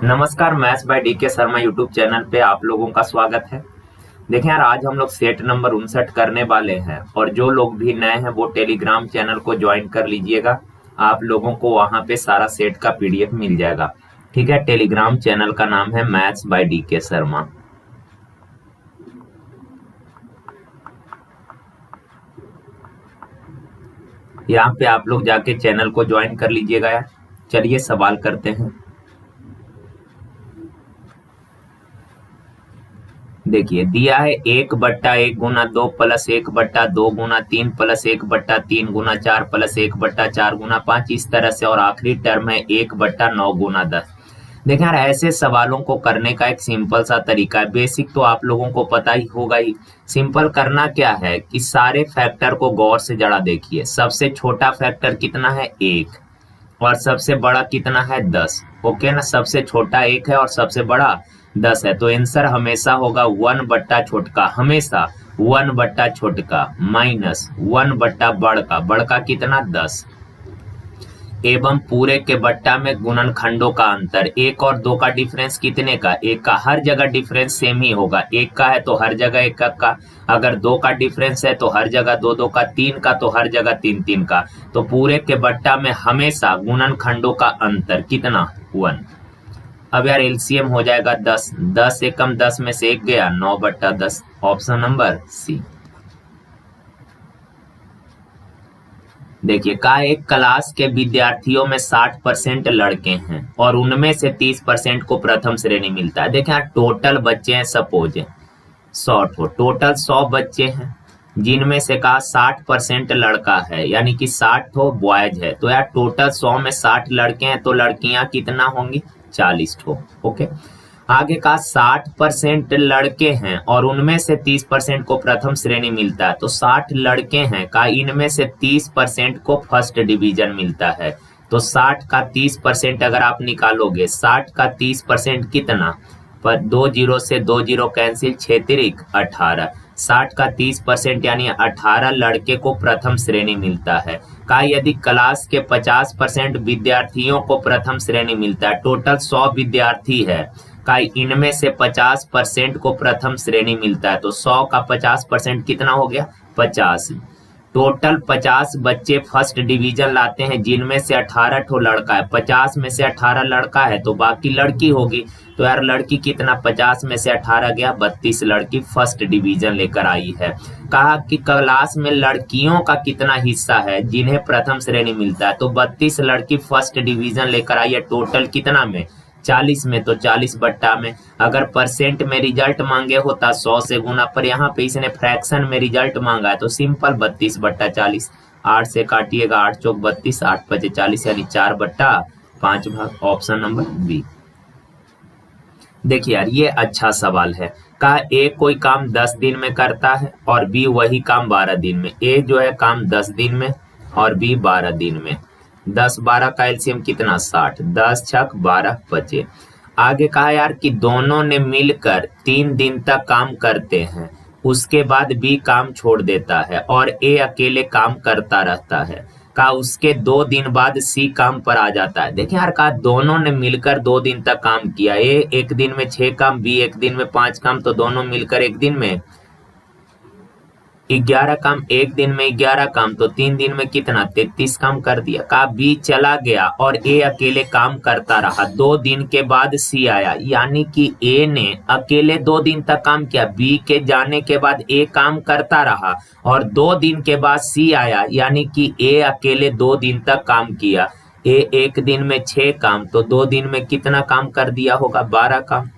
नमस्कार, maths by DK Sharma YouTube channel पे आप लोगों का स्वागत है। देखें यार, आज हम लोग सेट नंबर 59 करने वाले हैं और जो लोग भी नए हैं वो टेलीग्राम चैनल को ज्वाइन कर लीजिएगा। आप लोगों को वहां पे सारा सेट का पीडीएफ मिल जाएगा। ठीक है, टेलीग्राम चैनल का नाम है मैथ्स बाय डीके शर्मा। यहाँ पे आप लोग जाके चैनल को ज्वाइन कर लीजिएगा यार। चलिए सवाल करते हैं। देखिए दिया है 1/1 गुना 2 प्लस 1/2 गुना 3 प्लस 1/3 गुना 4 प्लस 1/4 गुना 5 इस तरह से, और आखिरी टर्म है 1/9 गुना 10। देखिए यार, ऐसे सवालों को करने का एक सिंपल सा तरीका है। बेसिक तो आप लोगों को पता ही होगा ही। सिंपल करना क्या है कि सारे फैक्टर को गौर से जरा देखिए। सबसे छोटा फैक्टर कितना है 1 और सबसे बड़ा कितना है 10। ओके ना, सबसे छोटा 1 है और सबसे बड़ा 10 है, तो आंसर हमेशा होगा 1 बट्टा छोटका, हमेशा 1 बट्टा छोटका माइनस 1 बट्टा बड़का कितना 10, एवं पूरे के बट्टा में गुणनखंडों का अंतर। 1 और 2 का डिफरेंस कितने का, 1 का। हर जगह डिफरेंस सेम ही होगा। 1 का है तो हर जगह 1 का, अगर 2 का डिफरेंस है तो हर जगह 2 का, 3 का तो हर जगह 3 का। तो पूरे के बट्टा में हमेशा गुणनखंडों का अंतर कितना 1। अब यार एलसीएम हो जाएगा 10, 10 एकम 10 में से 1 गया, 9/10। Option number C. देखिए का एक क्लास के विद्यार्थियों में 60% लड़के हैं और उनमें से 30% को प्रथम श्रेणी मिलता है। देखिए यार, टोटल बच्चे हैं, सपोज 100 टोटल 100 बच्चे हैं, जिनमें से का 60% लड़का है, यानी कि 60 बॉयज है। तो यार टोटल 100 में 60 लड़के हैं तो लड़कियां कितना होंगी 40। ओके, आगे का 60% लड़के हैं और उनमें से 30% को प्रथम श्रेणी मिलता है। तो 60 लड़के हैं का इनमें से 30% को फर्स्ट डिवीजन मिलता है। तो 60 का 30% अगर आप निकालोगे, 60 का 30% कितना, पर 2 जीरो से 2 जीरो कैंसिल, 6 18। 60 का 30% यानी 18 लड़के को प्रथम श्रेणी मिलता है। का यदि क्लास के 50% विद्यार्थियों को प्रथम श्रेणी मिलता है, टोटल 100 विद्यार्थी है, का इनमें से 50% को प्रथम श्रेणी मिलता है। तो 100 का 50% कितना हो गया 50। टोटल 50 बच्चे फर्स्ट डिवीजन लाते हैं, जिनमें से 18 ठो लड़का है। 50 में से 18 लड़का है तो बाकी लड़की होगी। तो यार लड़की कितना, 50 में से 18 गया 32 लड़की फर्स्ट डिवीजन लेकर आई है। कहा कि क्लास में लड़कियों का कितना हिस्सा है जिन्हें प्रथम श्रेणी मिलता है, तो 32 लड़की फर्स्ट डिवीजन लेकर आई है। टोटल कितना में 40 में, तो 40 बट्टा में। अगर परसेंट में रिजल्ट मांगे होता 100 से गुना, पर यहाँ पे इसने फ्रैक्शन में रिजल्ट मांगा है तो सिंपल 32/40। 8 से काटिएगा, 8 चौक 32, 8 पचे 40 यानी 4/5 भाग। Option number B. देखिए यार, ये अच्छा सवाल है। का ए कोई काम 10 दिन में करता है और बी वही काम 12 दिन में। ए जो है काम 10 दिन में और बी 12 दिन में। 10-12 का एलसीएम कितना 60, 10 छक 12 बचे। आगे कहा यार कि दोनों ने मिलकर 3 दिन तक काम करते हैं, उसके बाद बी काम छोड़ देता है और ए अकेले काम करता रहता है। का उसके 2 दिन बाद सी काम पर आ जाता है। देखिए यार, कहा दोनों ने मिलकर 2 दिन तक काम किया। ए एक दिन में 6 काम, बी एक दिन में 5 काम, तो दोनों मिलकर एक दिन में 11 काम, एक दिन में 11 काम, तो 3 दिन में कितना 33 काम कर दिया। का बी चला गया और ए अकेले काम करता रहा। 2 दिन के बाद सी आया, यानी कि ए ने अकेले 2 दिन तक काम किया। बी के जाने के बाद ए काम करता रहा और 2 दिन के बाद सी आया, यानी कि ए अकेले 2 दिन तक काम किया। ए एक दिन में 6 काम, तो 2 दिन में कितना काम कर दिया होगा 12 काम।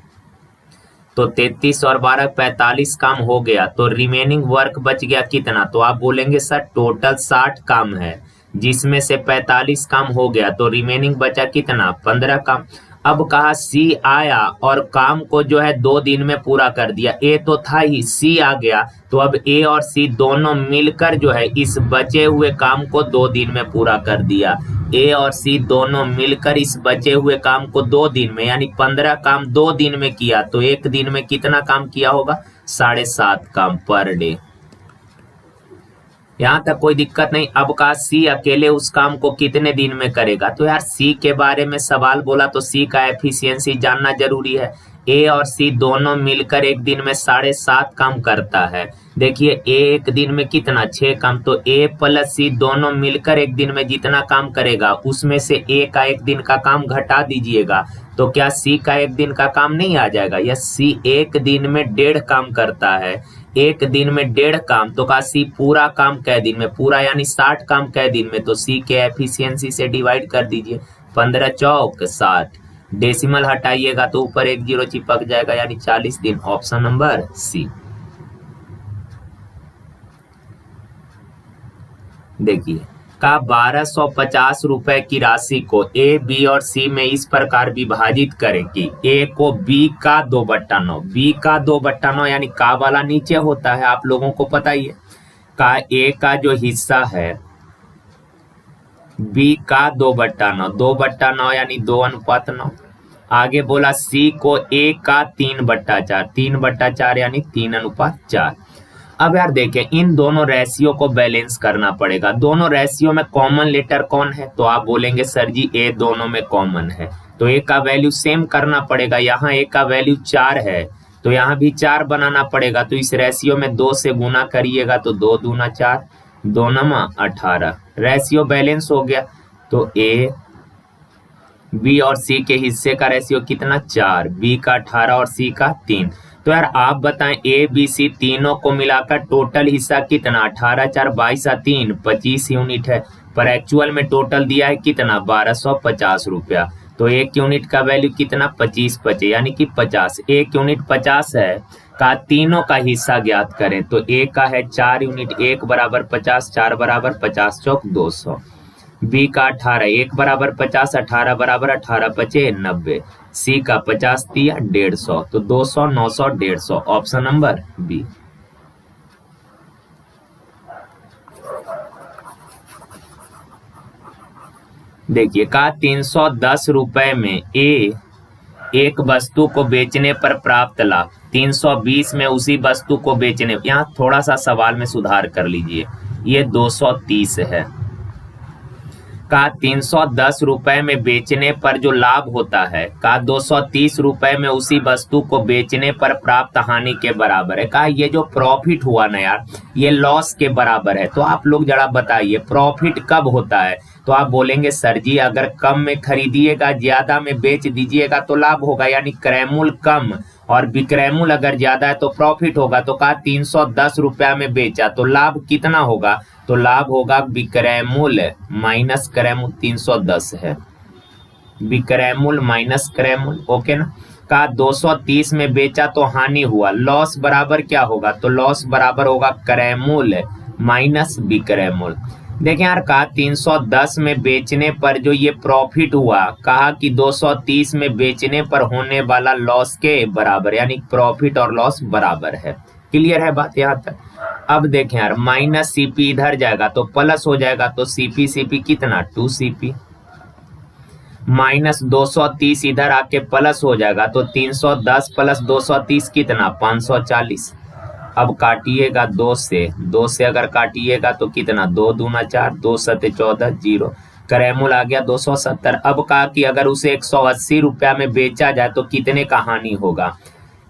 तो 33 और 12 45 काम हो गया। तो रिमेनिंग वर्क बच गया कितना, तो आप बोलेंगे सर टोटल 60 काम है जिसमें से 45 काम हो गया, तो रिमेनिंग बचा कितना 15 काम। अब कहा सी आया और काम को जो है 2 दिन में पूरा कर दिया। ए तो था ही, सी आ गया, तो अब ए और सी दोनों मिलकर जो है इस बचे हुए काम को 2 दिन में पूरा कर दिया। ए और सी दोनों मिलकर इस बचे हुए काम को 2 दिन में, यानी 15 काम 2 दिन में किया। तो एक दिन में कितना काम किया होगा 7.5 काम पर डे। यहाँ तक कोई दिक्कत नहीं। अब का सी अकेले उस काम को कितने दिन में करेगा, तो यार सी के बारे में सवाल बोला तो सी का एफिशिएंसी जानना जरूरी है। ए और सी दोनों मिलकर एक दिन में 7.5 काम करता है। देखिए ए एक दिन में कितना 6 काम, तो ए प्लस सी दोनों मिलकर एक दिन में जितना काम करेगा उसमें से ए का एक दिन का काम घटा दीजिएगा, तो क्या सी का एक दिन का काम नहीं आ जाएगा। यह सी एक दिन में 1.5 काम करता है, एक दिन में 1.5 काम, तो का सी पूरा काम कै दिन में, पूरा यानी 60 काम कै दिन में, तो सी के एफिशिएंसी से डिवाइड कर दीजिए। 15 चौक 60, डेसिमल हटाइएगा तो ऊपर एक जीरो चिपक जाएगा, यानी 40 दिन। Option number C. देखिए का 1250 रुपए की राशि को ए बी और सी में इस प्रकार विभाजित करें कि ए को बी का 2/9, बी का 2/9 यानी का वाला नीचे होता है, आप लोगों को पता ही है। का ए का जो हिस्सा है बी का 2/9, 2/9 यानी 2:9। आगे बोला सी को ए का 3/4, 3/4 यानी 3:4। अब यार देखें इन दोनों रेशियो को बैलेंस करना पड़ेगा। दोनों रेशियो में कॉमन लेटर कौन है, तो आप बोलेंगे सर जी ए दोनों में कॉमन है, तो ए का वैल्यू सेम करना पड़ेगा। यहाँ ए का वैल्यू 4 है तो यहाँ भी 4 बनाना पड़ेगा, तो इस रेशियो में 2 से गुना करिएगा तो 2 दूना 4, 2 नमा 18, रेशियो बैलेंस हो गया। तो ए बी और सी के हिस्से का रेशियो कितना 4, बी का 18 और सी का 3। तो यार आप बताएं ए बी सी तीनों को मिलाकर टोटल हिस्सा कितना, 18 4 22 3 25 यूनिट है, पर एक्चुअल में टोटल दिया है कितना 1250 रुपया। तो एक यूनिट का वैल्यू कितना 25 यानी कि 50, एक यूनिट 50 है का तीनों का हिस्सा ज्ञात करें, तो ए का है 4 यूनिट, 1 बराबर 50, 4 बराबर 50 चौक 200। बी का 18, 1 बराबर 50, 18 बराबर 18 पचे 90, सी का 50 दिया 150, तो 200 900 150, ऑप्शन नंबर बी। देखिए का 310 रुपए में ए एक वस्तु को बेचने पर प्राप्त लाभ 320 में उसी वस्तु को बेचने, यहाँ थोड़ा सा सवाल में सुधार कर लीजिए, ये 230 है। का 310 रुपए में बेचने पर जो लाभ होता है का 230 रुपए में उसी वस्तु को बेचने पर प्राप्त हानि के बराबर है। का ये जो प्रॉफिट हुआ ना यार ये लॉस के बराबर है। तो आप लोग जरा बताइए प्रॉफिट कब होता है, तो आप बोलेंगे सर जी अगर कम में खरीदिएगा ज्यादा में बेच दीजिएगा तो लाभ होगा, यानी क्रय मूल्य कम और विक्रय मूल्य अगर ज्यादा है तो प्रॉफिट होगा। तो कहा 310 रुपया में बेचा तो लाभ कितना होगा, तो लाभ होगा विक्रय मूल्य माइनस क्रय मूल्य, 310 है विक्रय मूल्य माइनस क्रय मूल्य, ओके ना। का 230 में बेचा तो हानि हुआ, लॉस बराबर क्या होगा, तो लॉस बराबर होगा क्रय मूल्य माइनस विक्रय मूल्य। देखें यार कहा 310 में बेचने पर जो ये प्रॉफिट हुआ, कहा कि 230 में बेचने पर होने वाला लॉस के बराबर, यानी प्रॉफिट और लॉस बराबर है। क्लियर है बात यहाँ तक। अब देखें यार माइनस सीपी इधर जाएगा तो प्लस हो जाएगा, तो सीपी सीपी कितना 2cp, माइनस 230 इधर आके प्लस हो जाएगा तो 310 प्लस 230 कितना 540। अब काटिएगा 2 से अगर काटिएगा तो कितना 2 दूना 4, 2 सते 14 जीरो, क्रय मूल्य आ गया 270। अब कहा कि अगर उसे 180 रुपया में बेचा जाए तो कितने का हानि होगा,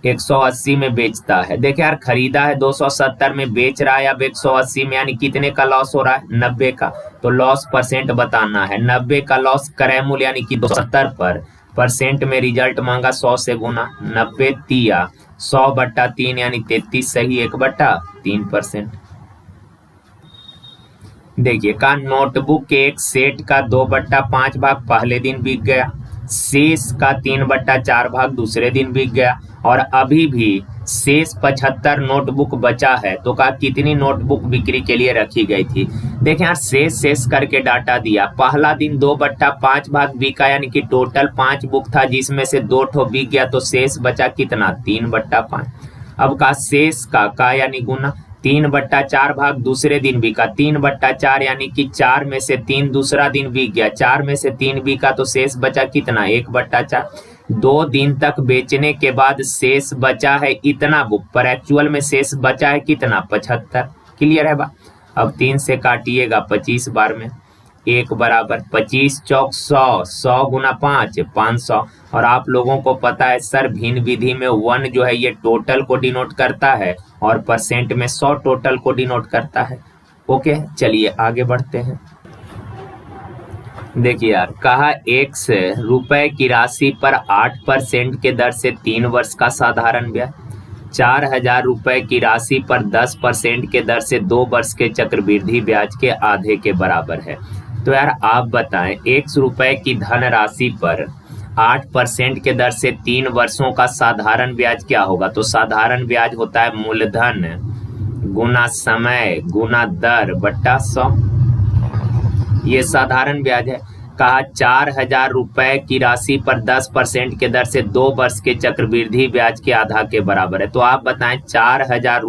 180 में बेचता है। देखिए यार खरीदा है 270 में, बेच रहा है अब 180 में, यानी कितने का लॉस हो रहा है 90 का, तो लॉस परसेंट बताना है। 90 का लॉस क्रय मूल्य यानी कि 270 पर परसेंट में रिजल्ट मांगा 100 से गुना, 90 तिया 100/3 यानी 33 सही 1/3%। देखिए का नोटबुक के एक सेट का 2/5 भाग पहले दिन बिक गया, शेष का 3/4 भाग दूसरे दिन बिक गया, और अभी भी शेष 75 नोटबुक बचा है। तो कहा कितनी नोटबुक बिक्री के लिए रखी गई थी। देखें यार शेष करके डाटा दिया, पहला दिन 2/5 भाग बिका, यानी कि टोटल 5 बुक था जिसमें से 2 ठो बिक गया, तो शेष बचा कितना 3/5। अब का शेष का यानी गुना 3/4 भाग दूसरे दिन बिका, 3/4 यानी कि 4 में से 3 दूसरा दिन बिक गया, 4 में से 3 बिका तो शेष बचा कितना 1/4। 2 दिन तक बेचने के बाद शेष बचा है इतना बुक, पर एक्चुअल में शेष बचा है कितना 75। क्लियर है बा। अब 3 से काटिएगा 25 बार में, 1 बराबर 25 चौक 100, 100 गुना 5 500। और आप लोगों को पता है सर भिन्न विधि में 1 जो है ये टोटल को डिनोट करता है और परसेंट में 100 टोटल को डिनोट करता है। ओके, चलिए आगे बढ़ते हैं। देखिए यार, कहा 1 रुपए की राशि पर 8% के दर से 3 वर्ष का साधारण ब्याज, 4,000 रुपए की राशि पर 10% के दर से 2 वर्ष के चक्रवृद्धि ब्याज के आधे के बराबर है। तो यार आप बताएं 1 रुपए की धन राशि पर 8% के दर से 3 वर्षों का साधारण ब्याज क्या होगा? तो साधारण ब्याज होता है मूलधन गुना समय गुना दर बट्टा 100, ये साधारण ब्याज है। कहा 4,000 रुपए की राशि पर 10% के दर से 2 वर्ष के चक्रवृद्धि ब्याज के आधा के बराबर है। तो आप बताएं 4,000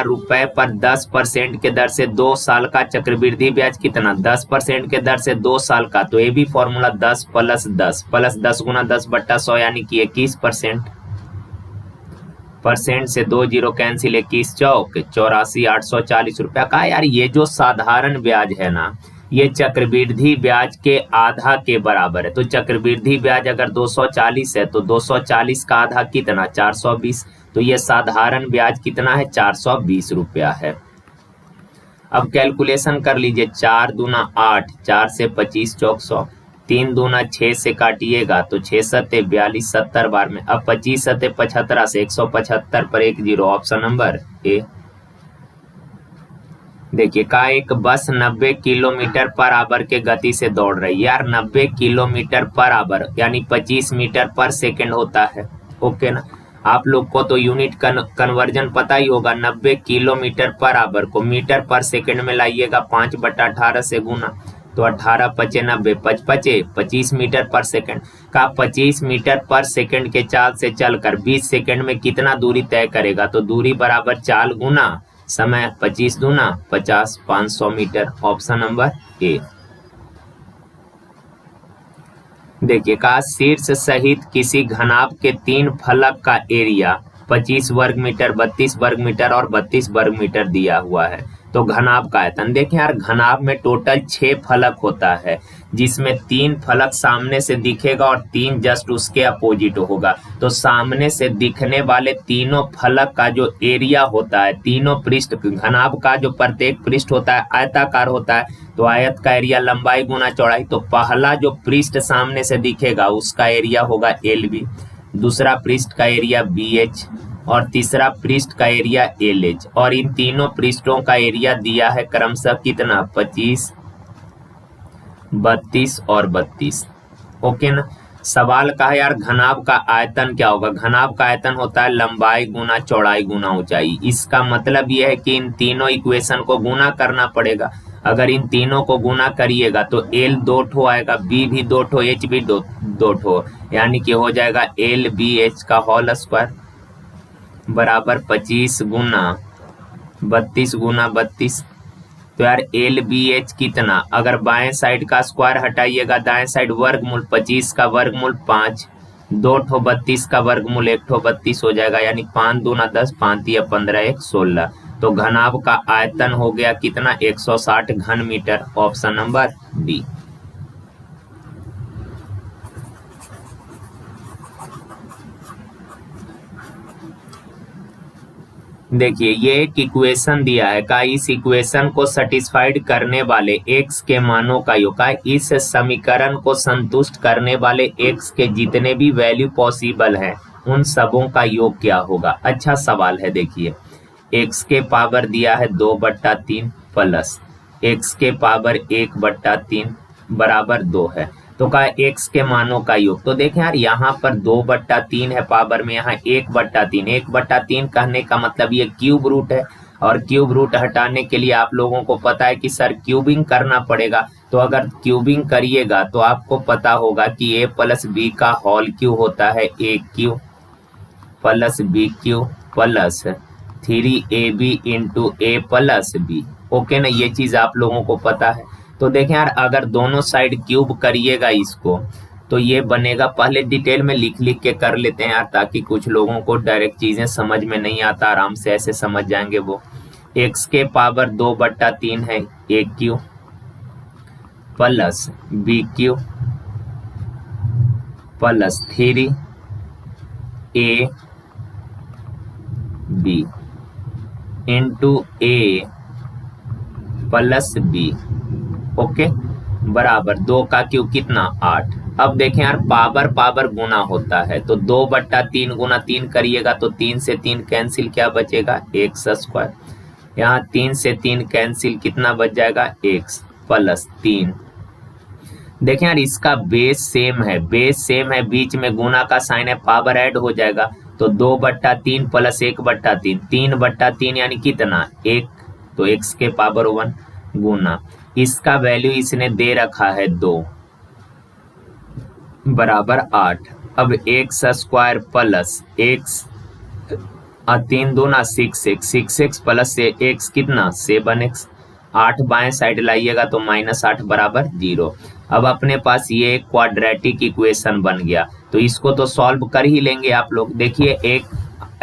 रुपए पर 10% के दर से 2 साल का चक्रवृद्धि ब्याज कितना? 10% के दर से 2 साल का, तो ये भी फॉर्मूला 10 प्लस 10 गुना 10 बट्टा 100 यानी कि 21%। परसेंट से 2 जीरो कैंसिल, 21 चौक 84, 840 रुपया का। यार ये जो साधारण ब्याज है ना, ये चक्रवृद्धि ब्याज के आधा के बराबर है। तो चक्रवृद्धि ब्याज अगर 240 है तो 240 का आधा कितना? 420। तो ये साधारण ब्याज कितना है? 420 रुपया है। अब कैलकुलेशन कर लीजिए, 4 दूना 8, 4 से 25 चौक 100, 3 दूना 6 से काटिएगा तो 6 सत्ते 42, 70 बार में। अब 25 सत्ते 75 से 175 पर 1 जीरो, ऑप्शन नंबर ए। देखिए का एक बस 90 किलोमीटर पर आवर के गति से दौड़ रही है। यार 90 किलोमीटर पर आवर यानी 25 मीटर पर सेकंड होता है। ओके ना, आप लोग को तो यूनिट कन्वर्जन पता ही होगा। 90 किलोमीटर पर आवर को मीटर पर सेकंड में लाइएगा, 5/18 से गुना, तो 18 पचे 90, 25 मीटर पर सेकंड का 25 मीटर पर सेकंड के चाल से चलकर 20 सेकंड में कितना दूरी तय करेगा? तो दूरी बराबर चाल गुना समय, 25 दूना 50, 500 मीटर, ऑप्शन नंबर ए। देखिए कहा शीर्ष सहित किसी घनाभ के 3 फलक का एरिया 25 वर्ग मीटर, 32 वर्ग मीटर और 32 वर्ग मीटर दिया हुआ है। तो घनाभ का आयतन देखें यार, घनाभ में टोटल 6 फलक होता है, जिसमें 3 फलक सामने से दिखेगा और 3 जस्ट उसके अपोजिट होगा। तो सामने से दिखने वाले तीनों फलक का जो एरिया होता है, तीनों पृष्ठ, घनाभ का जो प्रत्येक पृष्ठ होता है आयताकार होता है, तो आयत का एरिया लंबाई गुना चौड़ाई। तो पहला जो पृष्ठ सामने से दिखेगा उसका एरिया होगा LB, दूसरा पृष्ठ का एरिया BH और तीसरा पृष्ठ का एरिया LH। और इन तीनों पृष्ठों का एरिया दिया है क्रमशः कितना? 25, 32 और 32। ओके ना। सवाल का है यार घनाभ का आयतन क्या होगा? घनाभ का आयतन होता है लंबाई गुना चौड़ाई गुना ऊंचाई। इसका मतलब यह है कि इन तीनों इक्वेशन को गुना करना पड़ेगा। अगर इन तीनों को गुना करिएगा तो L 2 ठो आएगा, B भी 2 ठो, H भी 2 ठो, यानी कि हो जाएगा LBH का होल स्क्वायर बराबर 25 गुना 32 गुना 32। तो यार LBH कितना? अगर बाएं साइड का स्क्वायर हटाइएगा, दाएं साइड वर्गमूल 25 का वर्गमूल 5, 2 ठो 32 का वर्गमूल 1 ठो 32 हो जाएगा, यानी 5 दूना 10, 5 या 15, 1 16। तो घनाभ का आयतन हो गया कितना? 160 घन मीटर, ऑप्शन नंबर बी। देखिए ये एक इक्वेशन दिया है का इस इक्वेशन को सेटिस्फाइड करने वाले x के मानों का योग का, इस समीकरण को संतुष्ट करने वाले x के जितने भी वैल्यू पॉसिबल है उन सबों का योग क्या होगा? अच्छा सवाल है। देखिए x के पावर दिया है 2/3 प्लस x के पावर 1/3 बराबर 2 है। तो का x के मानों का योग। तो देखें यार यहाँ पर 2/3 है पावर में, यहाँ 1/3, 1/3 कहने का मतलब ये क्यूब रूट है, और क्यूब रूट हटाने के लिए आप लोगों को पता है कि सर क्यूबिंग करना पड़ेगा। तो अगर क्यूबिंग करिएगा तो आपको पता होगा कि a प्लस बी का होल क्यूब होता है AQ plus BQ plus 3AB into A plus B। Okay ना, ये चीज आप लोगों को पता है। तो देखें यार अगर दोनों साइड क्यूब करिएगा इसको तो ये बनेगा, पहले डिटेल में लिख लिख के कर लेते हैं यार, ताकि कुछ लोगों को डायरेक्ट चीजें समझ में नहीं आता, आराम से ऐसे समझ जाएंगे वो। x के पावर 2/3 है A cube plus B cube plus 3 A B into A plus B, okay, बराबर 2 का क्यूब कितना 8। अब देखें यार, पावर पावर गुना होता है, तो 2/3 गुना 3 करिएगा तो 3 से 3 कैंसिल, क्या बचेगा x स्क्वायर। यहाँ 3 से 3 कैंसिल, कितना बच जाएगा x प्लस 3। देखें यार, इसका बेस सेम है, बेस सेम है, बीच में गुना का साइन है, पावर ऐड हो जाएगा, तो 2/3 प्लस 1/3, 3/3 यानी कितना 1, तो x के पावर 1 गुना इसका वैल्यू इसने दे रखा है 2 बराबर 8। अब x स्क्वायर प्लस x 3 दूना 6x प्लस x कितना 7x, 8 बाएं साइड लाइएगा तो -8 बराबर 0। अब अपने पास ये एक क्वाड्रेटिक इक्वेशन बन गया, तो इसको तो सॉल्व कर ही लेंगे आप लोग। देखिए, एक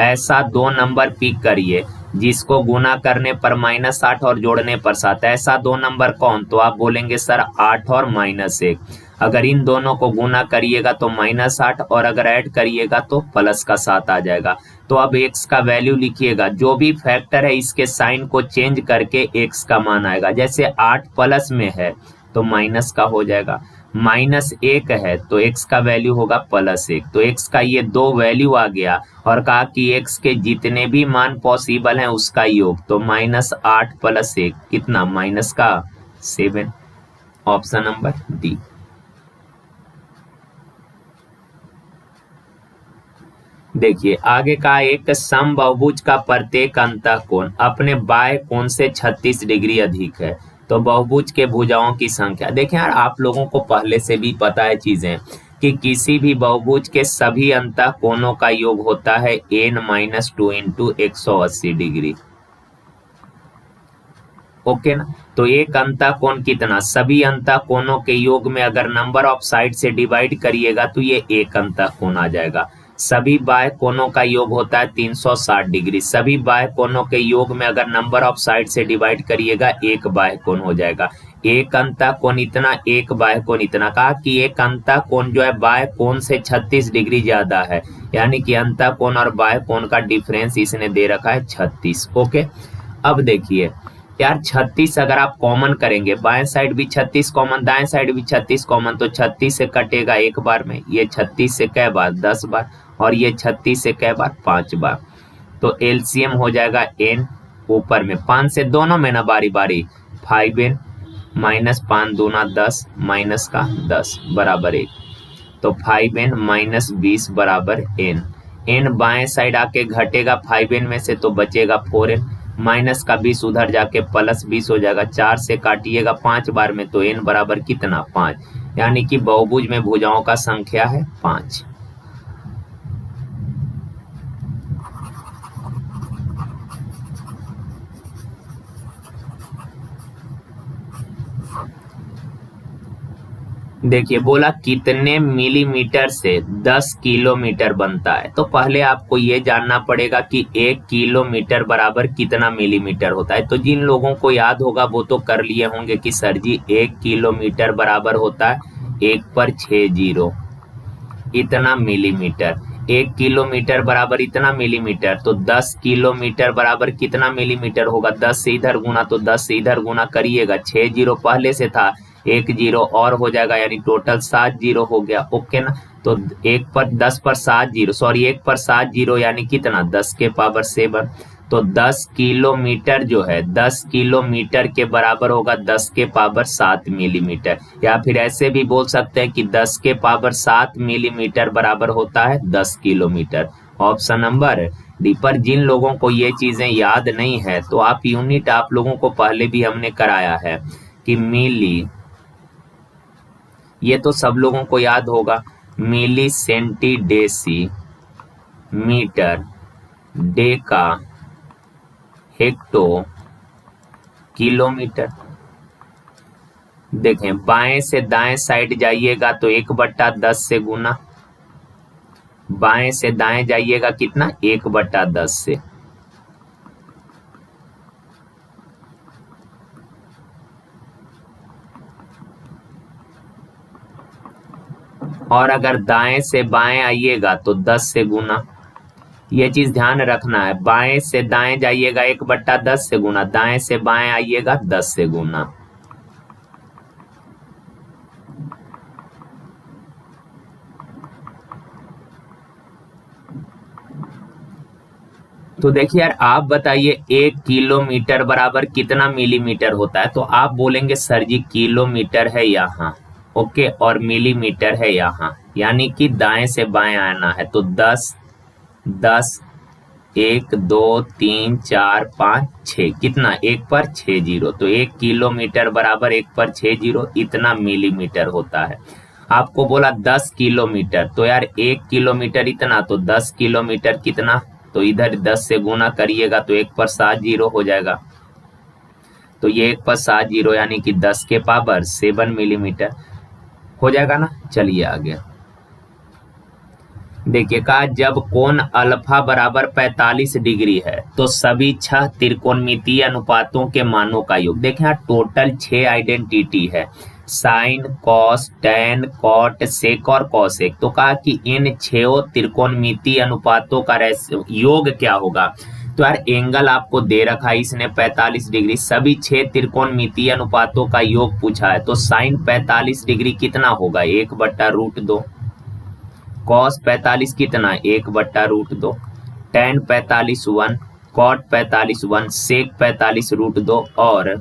ऐसा 2 नंबर पिक करिए जिसको गुना करने पर -8 और जोड़ने पर 7, ऐसा 2 नंबर कौन, तो आप बोलेंगे सर 8 और -1। अगर इन दोनों को गुना करिएगा तो -8 और अगर ऐड करिएगा तो प्लस का 7 आ जाएगा। तो अब x का वैल्यू लिखिएगा, जो भी फैक्टर है इसके साइन को चेंज करके x का मान आएगा। जैसे 8 प्लस में है तो माइनस का हो जाएगा, -1 है तो x का वैल्यू होगा +1। तो x का ये 2 वैल्यू आ गया और कहा कि x के जितने भी मान पॉसिबल हैं उसका योग, तो -8 + 1 कितना -7। Option number D. देखिए आगे का, एक समबाहुभुज का प्रत्येक अंतःकोण अपने बाह्य कोण से 36 डिग्री अधिक है, तो बहुभुज के भुजाओं की संख्या। देखें यार, आप लोगों को पहले से भी पता है चीजें कि किसी भी बहुभुज के सभी अंतःकोणों का योग होता है n-2 इंटू 180 डिग्री, ओके ना। तो एक अंतःकोण कितना, सभी अंतःकोणों के योग में अगर नंबर ऑफ साइड से डिवाइड करिएगा तो ये एक अंतःकोण आ जाएगा। सभी बाह्य कोणों का योग होता है 360 डिग्री, सभी बाह्य कोणों के योग में अगर नंबर ऑफ साइड से डिवाइड करिएगा एक बाह्य कोण हो जाएगा। एक अंतःकोण इतना, एक बाह्य कोण इतना। कहा कि एक अंतःकोण जो है बाह्य कोण से 36 डिग्री ज्यादा है, यानी कि अंतःकोण और बाह्य कोण का डिफरेंस इसने दे रखा है 36, ओके। अब देखिए यार, 36 अगर आप कॉमन करेंगे, बाएं साइड भी 36 कॉमन, दाएं साइड भी 36 कॉमन, तो 36 से कटेगा एक बार में, ये 36 से कै बार 10 बार, और ये 36 से कै बार 5 बार। तो एलसीएम हो जाएगा n, ऊपर में 5 से दोनों में ना बारी बारी, 5n -5 दूना 10 माइनस का 10 बराबर 1, तो 5n -20 बराबर n। n बाएं साइड आके घटेगा 5n में से, तो बचेगा 4n, माइनस का 20 उधर जाके +20 हो जाएगा, 4 से काटिएगा 5 बार में, तो n बराबर कितना 5, यानी कि बहुभुज में भुजाओं का संख्या है 5। देखिए बोला कितने मिलीमीटर से 10 किलोमीटर बनता है, तो पहले आपको ये जानना पड़ेगा कि 1 किलोमीटर बराबर कितना मिलीमीटर होता है। तो जिन लोगों को याद होगा वो तो कर लिए होंगे कि सर जी 1 किलोमीटर बराबर होता है 1 पर 6 जीरो, इतना मिलीमीटर। 1 किलोमीटर बराबर इतना मिलीमीटर, तो 10 किलोमीटर बराबर कितना मिलीमीटर होगा, 10 से इधर गुना, तो 10 से इधर गुना करिएगा, 6 जीरो पहले से था, 1 जीरो और हो जाएगा, यानी टोटल 7 जीरो हो गया, ओके ना। तो 1 पर 10 पर 7 जीरो, सॉरी 1 पर 7 जीरो यानी कितना 10 के पावर 7। तो 10 किलोमीटर जो है 10 किलोमीटर के बराबर होगा 10 के पावर 7 मिलीमीटर, या फिर ऐसे भी बोल सकते हैं कि 10 के पावर 7 मिलीमीटर बराबर होता है 10 किलोमीटर। Option number D. पर जिन लोगों को ये चीजें याद नहीं है तो आप यूनिट, आप लोगों को पहले भी हमने कराया है कि मिली, ये तो सब लोगों को याद होगा, milli centi deci metre deca hecto kilometre. देखें, बाएं से दाएं साइड जाइएगा तो 1/10 से गुना, बाएं से दाएं जाइएगा कितना, 1/10 से। और अगर दाएं से बाएं आइएगा तो 10 से गुना। ये चीज ध्यान रखना है, बाएं से दाएं जाइएगा 1/10 से गुना, दाएं से बाएं आइएगा 10 से गुना। तो देखिए यार, आप बताइए 1 किलोमीटर बराबर कितना मिलीमीटर होता है? तो आप बोलेंगे सर जी किलोमीटर है यहाँ, ओके, और मिलीमीटर है यहाँ, यानी कि दाएं से बाएं आना है। तो 10 10 1 2 3 4 5 6, कितना, 1 पर 6 जीरो। तो 1 किलोमीटर बराबर 1 पर 6 जीरो, इतना मिलीमीटर होता है। आपको बोला 10 किलोमीटर, तो यार 1 किलोमीटर इतना, तो 10 किलोमीटर कितना, तो इधर 10 से गुना करिएगा तो 1 पर 7 जीरो हो जाएगा। तो ये 1 पर 7 जीरो यानी कि 10 के पावर 7 मिलीमीटर हो जाएगा ना। चलिए आगे देखिए, कहा जब कोण अल्फा बराबर 45 डिग्री है तो सभी 6 त्रिकोणमितीय अनुपातों के मानों का योग। देखिए यहाँ टोटल 6 आइडेंटिटी है, साइन, कॉस, टैन, कॉट, सेक और कॉसेक। तो कहा कि इन 6 त्रिकोणमितीय अनुपातों का योग क्या होगा? तो यार एंगल आपको दे रखा है इसने 45 डिग्री, सभी 6 त्रिकोणमितीय अनुपातों का योग पूछा है। तो साइन 45 डिग्री कितना होगा, 1/√2। कॉस 45 कितना, 1/√2। टैन 45 1, कॉट 45 1, सेक 45 √2 और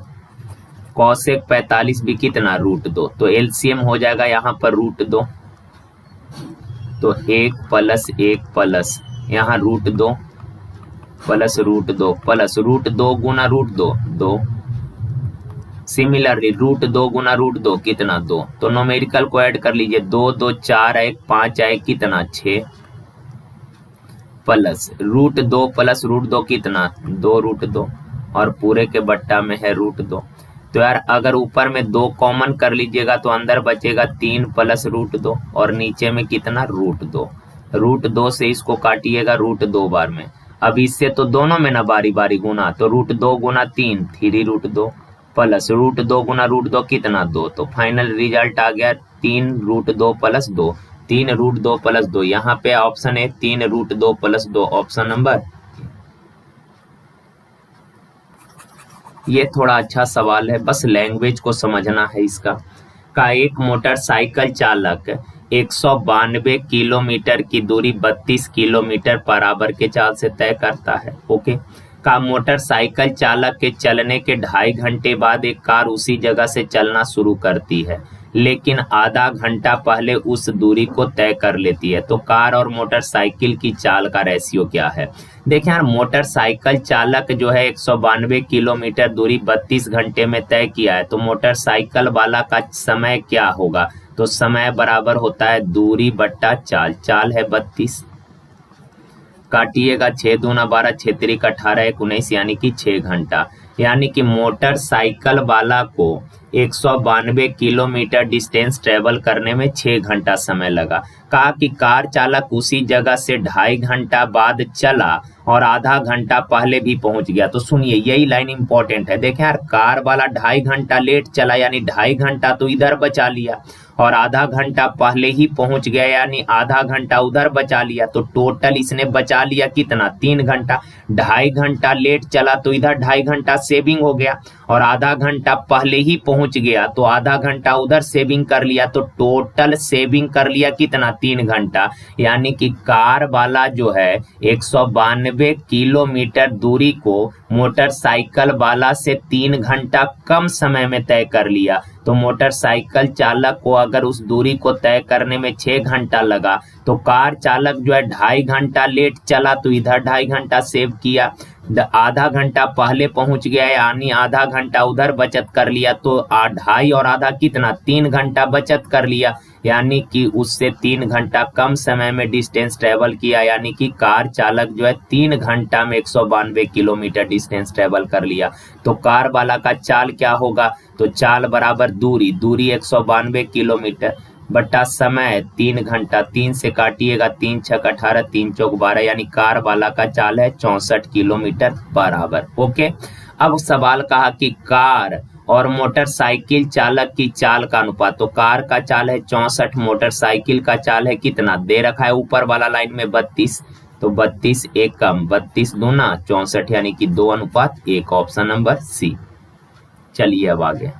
कॉसेक 45 भी कितना, √2। तो एलसीएम हो जाएगा यहाँ पर √2। तो 1 प्लस 1 प्लस यहाँ √2 प्लस √2 प्लस √2 गुना √2 2। सिमिलरली √2 गुना √2 कितना, 2। तो नोमेरिकल को ऐड कर लीजिए, 2 2 4 आए, 5 आए, कितना, 6 प्लस √2 प्लस √2 कितना, 2√2 और पूरे के बट्टा में है √2। तो यार अगर ऊपर में 2 कॉमन कर लीजिएगा तो अंदर बचेगा 3 प्लस √2 और नीचे में कितना, √2। √2 से इसको काटिएगा √2 बार में। अब इससे तो दोनों में ना बारी बारी गुना, तो √2 गुना 3 3√2 प्लस √2 गुना √2 कितना, 2। तो फाइनल रिजल्ट आ गया 3√2 प्लस 2, 3√2 प्लस 2। यहाँ पे ऑप्शन है 3√2 प्लस 2, ऑप्शन नंबर। ये थोड़ा अच्छा सवाल है, बस लैंग्वेज को समझना है इसका। का एक मोटरसाइकिल चालक 192 किलोमीटर की दूरी 32 किलोमीटर बराबर के चाल से तय करता है, ओके। का मोटरसाइकिल चालक के चलने के 2.5 घंटे बाद एक कार उसी जगह से चलना शुरू करती है, लेकिन आधा घंटा पहले उस दूरी को तय कर लेती है। तो कार और मोटरसाइकिल की चाल का रेशियो क्या है? देखिए यार, मोटरसाइकिल चालक जो है 192 किलोमीटर दूरी 32 घंटे में तय किया है, तो मोटरसाइकिल वाला का समय क्या होगा? तो समय बराबर होता है दूरी बट्टा चाल। चाल है 32, काटिएगा 6 दूना 12, 6 त्रिक 18, 1 19 यानी कि 6 घंटा। यानी कि मोटरसाइकिल वाला को 192 किलोमीटर डिस्टेंस ट्रेवल करने में 6 घंटा समय लगा। कहा कि कार चालक उसी जगह से 2.5 घंटा बाद चला और आधा घंटा पहले भी पहुंच गया। तो सुनिए, यही लाइन इंपॉर्टेंट है। देखें यार, कार वाला 2.5 घंटा लेट चला यानी 2.5 घंटा तो इधर बचा लिया, और आधा घंटा पहले ही पहुंच गया यानी आधा घंटा उधर बचा लिया। तो टोटल इसने बचा लिया कितना, 3 घंटा। 2.5 घंटा लेट चला तो इधर 2.5 घंटा सेविंग हो गया, और आधा घंटा पहले ही पहुंच गया तो आधा घंटा उधर सेविंग कर लिया। तो टोटल सेविंग कर लिया कितना, 3 घंटा। यानी कि कार वाला जो है 192 किलोमीटर दूरी को मोटरसाइकिल वाला से 3 घंटा कम समय में तय कर लिया। तो मोटरसाइकिल चालक को अगर उस दूरी को तय करने में 6 घंटा लगा, तो कार चालक जो है 2.5 घंटा लेट चला तो इधर 2.5 घंटा सेव किया। आधा घंटा पहले पहुंच गया यानी आधा घंटा उधर बचत कर लिया, तो 2.5 और आधा कितना 3 घंटा बचत कर लिया, यानी कि उससे 3 घंटा कम समय में डिस्टेंस ट्रेवल किया, यानी कि कार चालक जो है 3 घंटा में 192 किलोमीटर डिस्टेंस ट्रेवल कर लिया। तो कार वाला का चाल क्या होगा, तो चाल बराबर दूरी 192 किलोमीटर बटा समय 3 घंटा, 3 से काटिएगा 3 छक 18 3 चौक 12, यानी कार वाला का चाल है 64 किलोमीटर पर आवर। ओके, अब सवाल कहा कि कार और मोटरसाइकिल चालक की चाल का अनुपात, तो कार का चाल है 64, मोटरसाइकिल का चाल है कितना दे रखा है ऊपर वाला लाइन में 32, तो 32 एक कम 32 दूना 64, यानी कि 2:1, ऑप्शन नंबर सी। चलिए अब आगे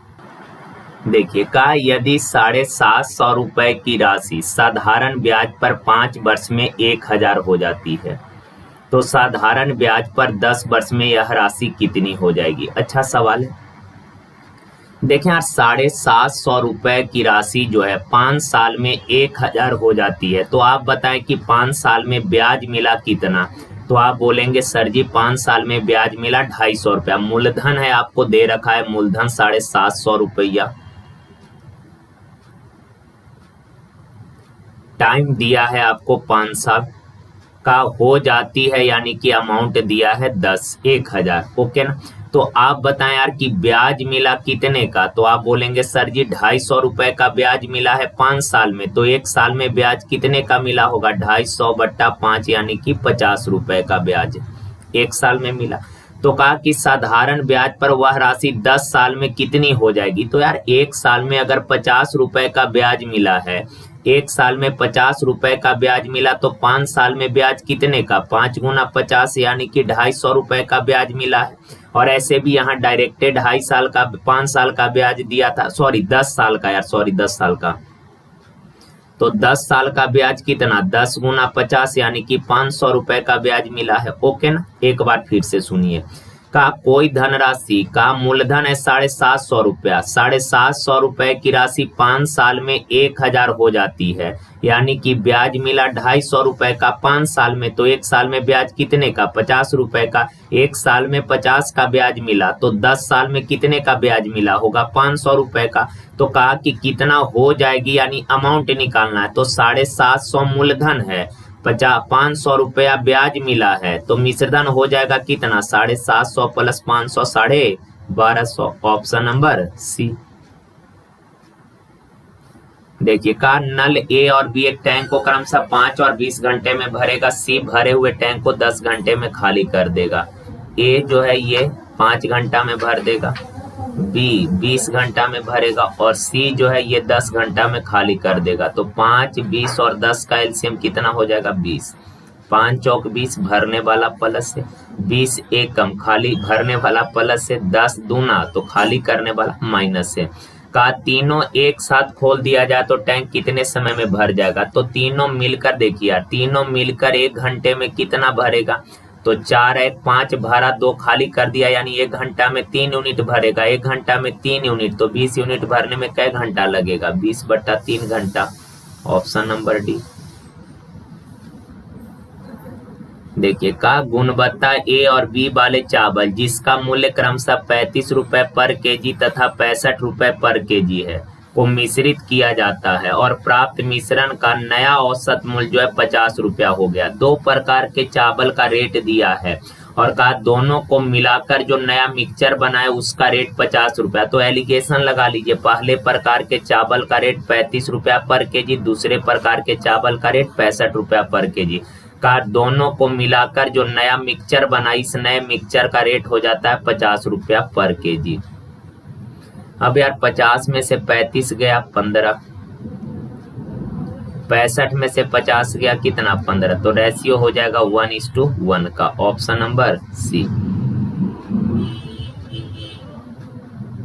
देखिए, कहा यदि 750 रुपए की राशि साधारण ब्याज पर 5 वर्ष में 1000 हो जाती है, तो साधारण ब्याज पर 10 वर्ष में यह राशि कितनी हो जाएगी। अच्छा सवाल है। देखें यार, 750 रुपए की राशि जो है 5 साल में 1000 हो जाती है, तो आप बताएं कि 5 साल में ब्याज मिला कितना, तो आप बोलेंगे सर जी 5 साल में ब्याज मिला 250 रुपया। मूलधन है आपको दे रखा है, मूलधन 750 रुपया, टाइम दिया है आपको 5 साल का हो जाती है, यानी कि अमाउंट दिया है 10,000। ओके ना, तो आप बताएं यार कि ब्याज मिला कितने का, तो आप बोलेंगे सर जी 250 रुपए का ब्याज मिला है 5 साल में, तो 1 साल में ब्याज कितने का मिला होगा 250 बट्टा 5, यानी कि 50 रुपए का ब्याज 1 साल में मिला। तो कहा कि साधारण ब्याज पर वह राशि 10 साल में कितनी हो जाएगी, तो यार 1 साल में अगर 50 रुपए का ब्याज मिला है, 1 साल में 50 रुपए का ब्याज मिला, तो 5 साल में ब्याज कितने का 5 गुना 50, यानी कि 250 रुपए का ब्याज मिला है। और ऐसे भी यहाँ डायरेक्टेड 2.5 साल का 5 साल का ब्याज दिया था, सॉरी 10 साल का यार, सॉरी 10 साल का, तो 10 साल का ब्याज कितना 10 गुना 50, यानी कि 500 रुपए का ब्याज मिला है। ओके ना, एक बार फिर से सुनिए, का कोई धनराशि का मूलधन है 750 रुपया, 750 रुपए की राशि 5 साल में 1000 हो जाती है, यानी कि ब्याज मिला 250 रुपए का 5 साल में, तो 1 साल में ब्याज कितने का 50 रुपए का, 1 साल में 50 का ब्याज मिला, तो 10 साल में कितने का ब्याज मिला होगा 500 रुपए का। तो कहा कि कितना हो जाएगी, यानी अमाउंट निकालना है, तो 750 मूलधन है, 500 रुपया ब्याज मिला है, तो मिश्रधन हो जाएगा कितना 750 प्लस 500 1250, ऑप्शन नंबर सी। देखिए, का नल ए और बी एक टैंक को क्रमशः 5 और 20 घंटे में भरेगा, सी भरे हुए टैंक को 10 घंटे में खाली कर देगा। ए जो है ये 5 घंटा में भर देगा, बी 20 घंटा में भरेगा, और सी जो है ये 10 घंटा में खाली कर देगा। तो 5, 20 और 10 का एलसीएम कितना हो जाएगा 20, 5 चौक 20 भरने वाला प्लस से 20 एक कम खाली भरने वाला प्लस से 10 दूना तो खाली करने वाला माइनस से। का तीनों एक साथ खोल दिया जाए तो टैंक कितने समय में भर जाएगा, तो तीनों मिलकर देखिए यार, तीनों मिलकर 1 घंटे में कितना भरेगा, तो 4 1 5 भरा, 2 खाली कर दिया, यानी 1 घंटा में 3 यूनिट भरेगा, 1 घंटा में 3 यूनिट, तो 20 यूनिट भरने में कै घंटा लगेगा 20 बट्टा 3 घंटा, ऑप्शन नंबर डी। देखिए, का गुणवत्ता ए और बी वाले चावल जिसका मूल्य क्रमशः 35 रुपए पर केजी तथा 65 रुपए पर केजी है को मिश्रित किया जाता है और प्राप्त मिश्रण का नया औसत मूल्य जो है 50 रुपया हो गया। 2 प्रकार के चावल का रेट दिया है और कहा दोनों को मिलाकर जो नया मिक्सचर बनाए उसका रेट 50 रुपया। तो एलिगेशन लगा लीजिए, पहले प्रकार के चावल का रेट 35 रुपया पर केजी, दूसरे प्रकार के चावल का रेट 65 रुपया पर केजी। का दोनों को मिलाकर जो नया मिक्सचर बना, इस नए मिक्सचर का रेट हो जाता है 50 रुपया पर केजी। अब यार 50 में से 35 गया 15, 65 में से 50 गया कितना 15, तो रेशियो हो जाएगा 1:1 का, ऑप्शन नंबर सी।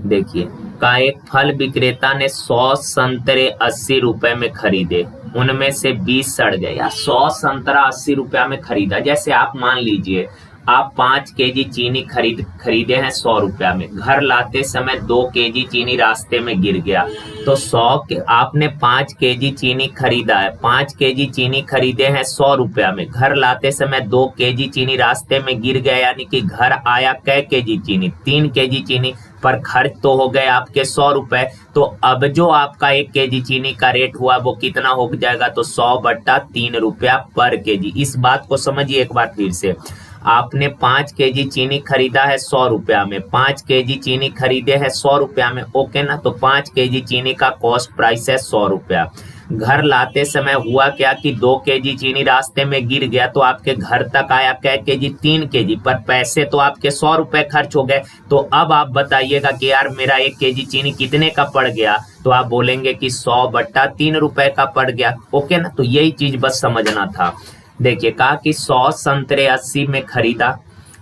देखिए, का एक फल विक्रेता ने 100 संतरे 80 रुपए में खरीदे, उनमें से 20 सड़ गए। या 100 संतरा 80 रुपया में खरीदा, जैसे आप मान लीजिए आप 5 केजी चीनी खरीदे हैं 100 रुपया में, घर लाते समय 2 केजी चीनी रास्ते में गिर गया, तो आपने 5 केजी चीनी खरीदा है, 5 केजी चीनी खरीदे हैं 100 रुपया में, घर लाते समय 2 केजी चीनी रास्ते में गिर गया, यानी कि घर आया कै केजी चीनी, 3 केजी चीनी, पर खर्च तो हो गए आपके 100 रुपए। तो अब जो आपका 1 केजी चीनी का रेट हुआ वो कितना हो जाएगा, तो 100/3 रुपया पर केजी। इस बात को समझिए एक बार फिर से, आपने 5 केजी चीनी खरीदा है 100 रुपया में, 5 केजी चीनी खरीदे है 100 रुपया में, ओके ना। तो 5 केजी चीनी का कॉस्ट प्राइस है 100 रुपया। घर लाते समय हुआ क्या कि 2 केजी चीनी रास्ते में गिर गया, तो आपके घर तक आया कै केजी, 3 केजी, पर पैसे तो आपके 100 रुपए खर्च हो गए। तो अब आप बताइएगा कि यार मेरा 1 केजी चीनी कितने का पड़ गया, तो आप बोलेंगे कि 100/3 रुपए का पड़ गया, ओके ना। तो यही चीज बस समझना था। देखिए कहा कि 100 संतरे 80 में खरीदा,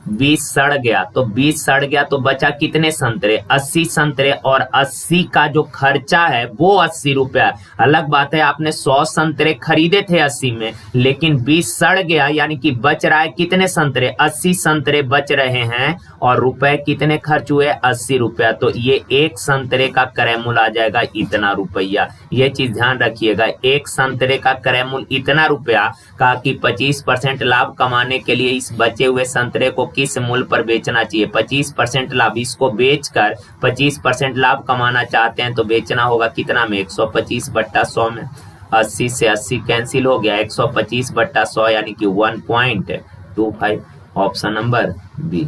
20 सड़ गया, तो 20 सड़ गया तो बचा कितने संतरे, 80 संतरे, और 80 का जो खर्चा है वो 80 रुपया। अलग बात है आपने 100 संतरे खरीदे थे 80 में, लेकिन 20 सड़ गया, यानी कि बच रहा है कितने संतरे, 80 संतरे बच रहे हैं, और रुपए कितने खर्च हुए, 80 रुपया। तो ये 1 संतरे का क्रय मूल्य आ जाएगा इतना रुपया। ये चीज ध्यान रखिएगा, 1 संतरे का क्रय मूल्य इतना रुपया। कहा कि 25% लाभ कमाने के लिए इस बचे हुए संतरे को किस मूल्य पर बेचना चाहिए, 25% लाभ। इसको बेचकर 25% लाभ कमाना चाहते हैं तो बेचना होगा कितना में, 125/100 में। 80 से 80 कैंसिल हो गया, 125/100 यानी कि 1.25। Option number B.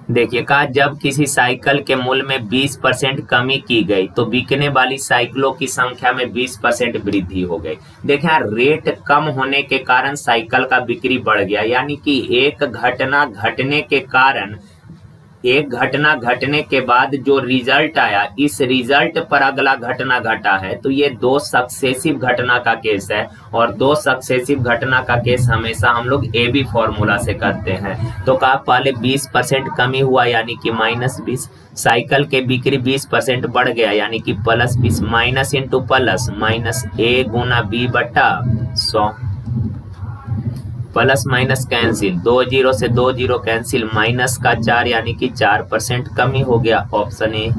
देखिए कहा जब किसी साइकिल के मूल्य में 20% कमी की गई तो बिकने वाली साइकिलों की संख्या में 20% वृद्धि हो गई। देखें यार, रेट कम होने के कारण साइकिल का बिक्री बढ़ गया, यानी कि एक घटना घटने के बाद जो रिजल्ट आया, इस रिजल्ट पर अगला घटना घटा है, तो ये 2 सक्सेसिव घटना का केस है। और 2 सक्सेसिव घटना का केस हमेशा हम लोग AB फॉर्मूला से करते हैं। तो कहा पहले 20% कमी हुआ यानी कि -20, साइकिल के बिक्री 20% बढ़ गया यानी कि +20, minus into plus, -A Guna B/100, plus minus cancel, 2 0 से 2 0 कैंसिल, माइनस का 4 यानी कि 4% कमी हो गया, ऑप्शन ए।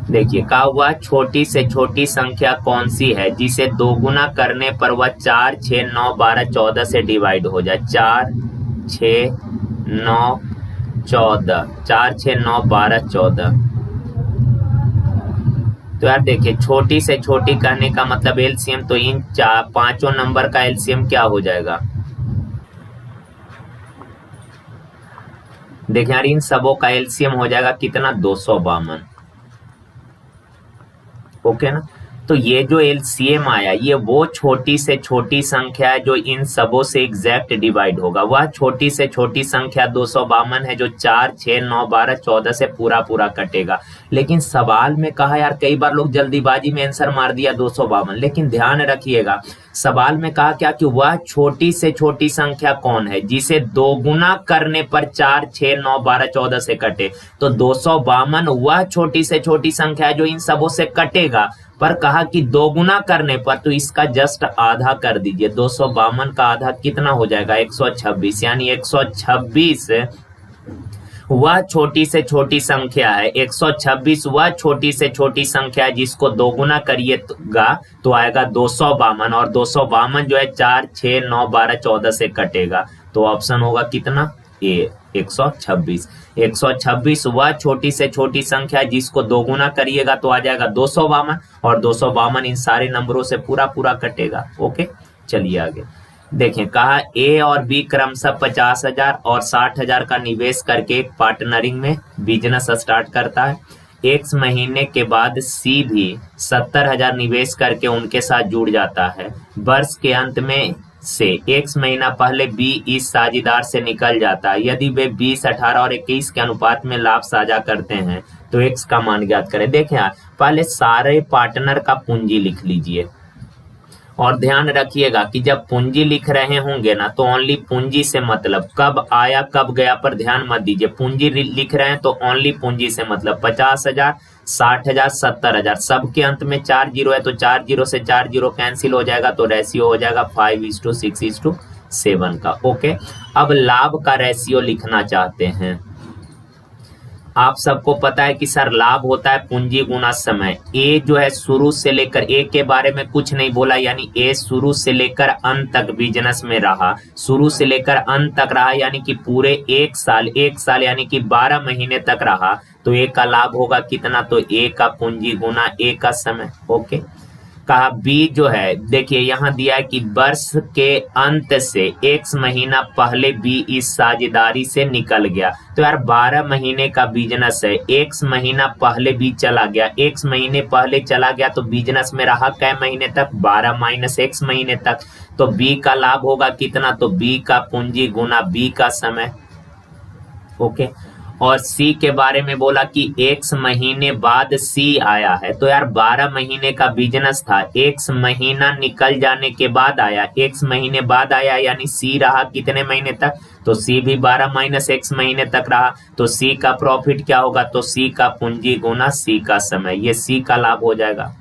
देखिए कहा हुआ छोटी से छोटी संख्या कौन सी है जिसे दोगुना करने पर वह 4, 6, 9, 12, 14 से डिवाइड हो जाए। 4, 6, 9, 14, 4, 6, 9, 12, 14। तो यार देखिए छोटी से छोटी कहने का मतलब एलसीएम, तो इन 5 नंबर का एलसीएम क्या हो जाएगा। देखिए यार इन सबों का एलसीएम हो जाएगा कितना, 252, ओके ना। तो ये जो एलसीएम आया ये वो छोटी से छोटी संख्या है जो इन सबों से एग्जैक्ट डिवाइड होगा। वह छोटी से छोटी संख्या 252 है जो 4, 6, 9, 12, 14 से पूरा कटेगा। लेकिन सवाल में कहा यार, कई बार लोग जल्दीबाजी में आंसर मार दिया 252, लेकिन ध्यान रखिएगा सवाल में कहा क्या कि वह छोटी से छोटी संख्या कौन है जिसे दोगुना करने पर 4, 6, 9, 12, 14 से कटे। तो 252 वह छोटी से छोटी संख्या है जो इन सबों से कटेगा, पर कहा कि दोगुना करने पर, तो इसका जस्ट आधा कर दीजिए। 252 का आधा कितना हो जाएगा, 126, यानी 126 वह छोटी से छोटी संख्या है। 126 वह छोटी से छोटी संख्या है जिसको दोगुना करिएगा तो आएगा 252, और 252 जो है 4, 6, 9, 12, 14 से कटेगा। तो ऑप्शन होगा कितना, ए 126। 126 वह छोटी से छोटी संख्या है जिसको दोगुना करिएगा तो आ जाएगा 252, और 252 इन सारे नंबरों से पूरा कटेगा। ओके चलिए आगे देखें। कहा ए और बी क्रमशः 50,000 और 60,000 का निवेश करके एक पार्टनरिंग में बिजनेस स्टार्ट करता है। एक महीने के बाद सी भी 70,000 निवेश करके उनके साथ जुड़ जाता है। वर्ष के अंत में से 1 महीना पहले बी इस साझेदार से निकल जाता है। यदि वे 20, 18 और 21 के अनुपात में लाभ साझा करते हैं तो एक्स का मान ज्ञात करें। देखें यार, पहले सारे पार्टनर का पूंजी लिख लीजिए, और ध्यान रखिएगा कि जब पूंजी लिख रहे होंगे ना तो ओनली पूंजी से मतलब, कब आया कब गया पर ध्यान मत दीजिए। पूंजी लिख रहे हैं तो ओनली पूंजी से मतलब 50,000 60,000 70,000 सबके अंत में 4 जीरो है, तो 4 जीरो से 4 जीरो कैंसिल हो जाएगा, तो रेशियो हो जाएगा 5:6:7 का। ओके, अब लाभ का रेशियो लिखना चाहते हैं। आप सबको पता है कि सर लाभ होता है पूंजी गुना समय। ए जो है शुरू से लेकर, ए के बारे में कुछ नहीं बोला, यानी ए शुरू से लेकर अंत तक बिजनेस में रहा, शुरू से लेकर अंत तक रहा, यानी कि पूरे एक साल यानी कि 12 महीने तक रहा, तो ए का लाभ होगा कितना, तो ए का पूंजी गुना ए का समय। ओके, कहा बी जो है, देखिए यहाँ दिया है कि वर्ष के अंत से x महीना पहले बी इस साझेदारी से निकल गया। तो यार 12 महीने का बिजनेस है, x महीना पहले बी चला गया, x महीने पहले चला गया, तो बिजनेस में रहा कै महीने तक, 12 माइनस x महीने तक। तो बी का लाभ होगा कितना, तो बी का पूंजी गुना बी का समय। ओके, और सी के बारे में बोला कि x महीने बाद सी आया है, तो यार 12 महीने का बिजनेस था, x महीना निकल जाने के बाद आया, x महीने बाद आया, यानी सी रहा कितने महीने तक, तो सी भी 12 माइनस x महीने तक रहा, तो सी का प्रॉफिट क्या होगा, तो सी का पूंजी गुना सी का समय, ये सी का लाभ हो जाएगा।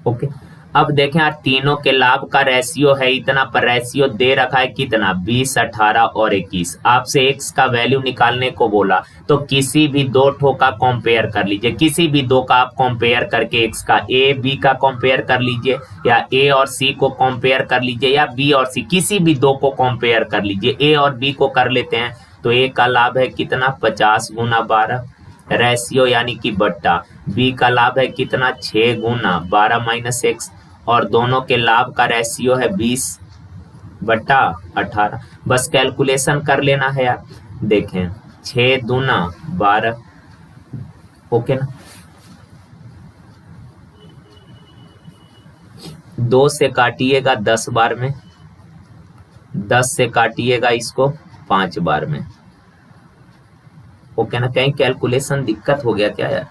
ओके, अब देखें यार तीनों के लाभ का रेशियो है इतना, पर रेशियो दे रखा है कितना, 20, 18 और 21। आपसे x का वैल्यू निकालने को बोला, तो किसी भी दो ठो का कंपेयर कर लीजिए, किसी भी दो का आप कंपेयर करके x का a b का कंपेयर कर लीजिए, या a और c को कंपेयर कर लीजिए, या b और c किसी भी दो को कंपेयर कर लीजिए। a और b को कर लेते हैं, तो a का लाभ है कितना, 50 गुना 12 रेशियो यानी कि बट्टा, b का लाभ है कितना, 6 गुना 12 माइनस x, और दोनों के लाभ का रेशियो है 20/18। बस कैलकुलेशन कर लेना है यार, देखें 6 दूना 12, ओके ना, 2 से काटिएगा 10 बार में, 10 से काटिएगा इसको 5 बार में। ओके ना, कहीं कैलकुलेशन दिक्कत हो गया क्या यार?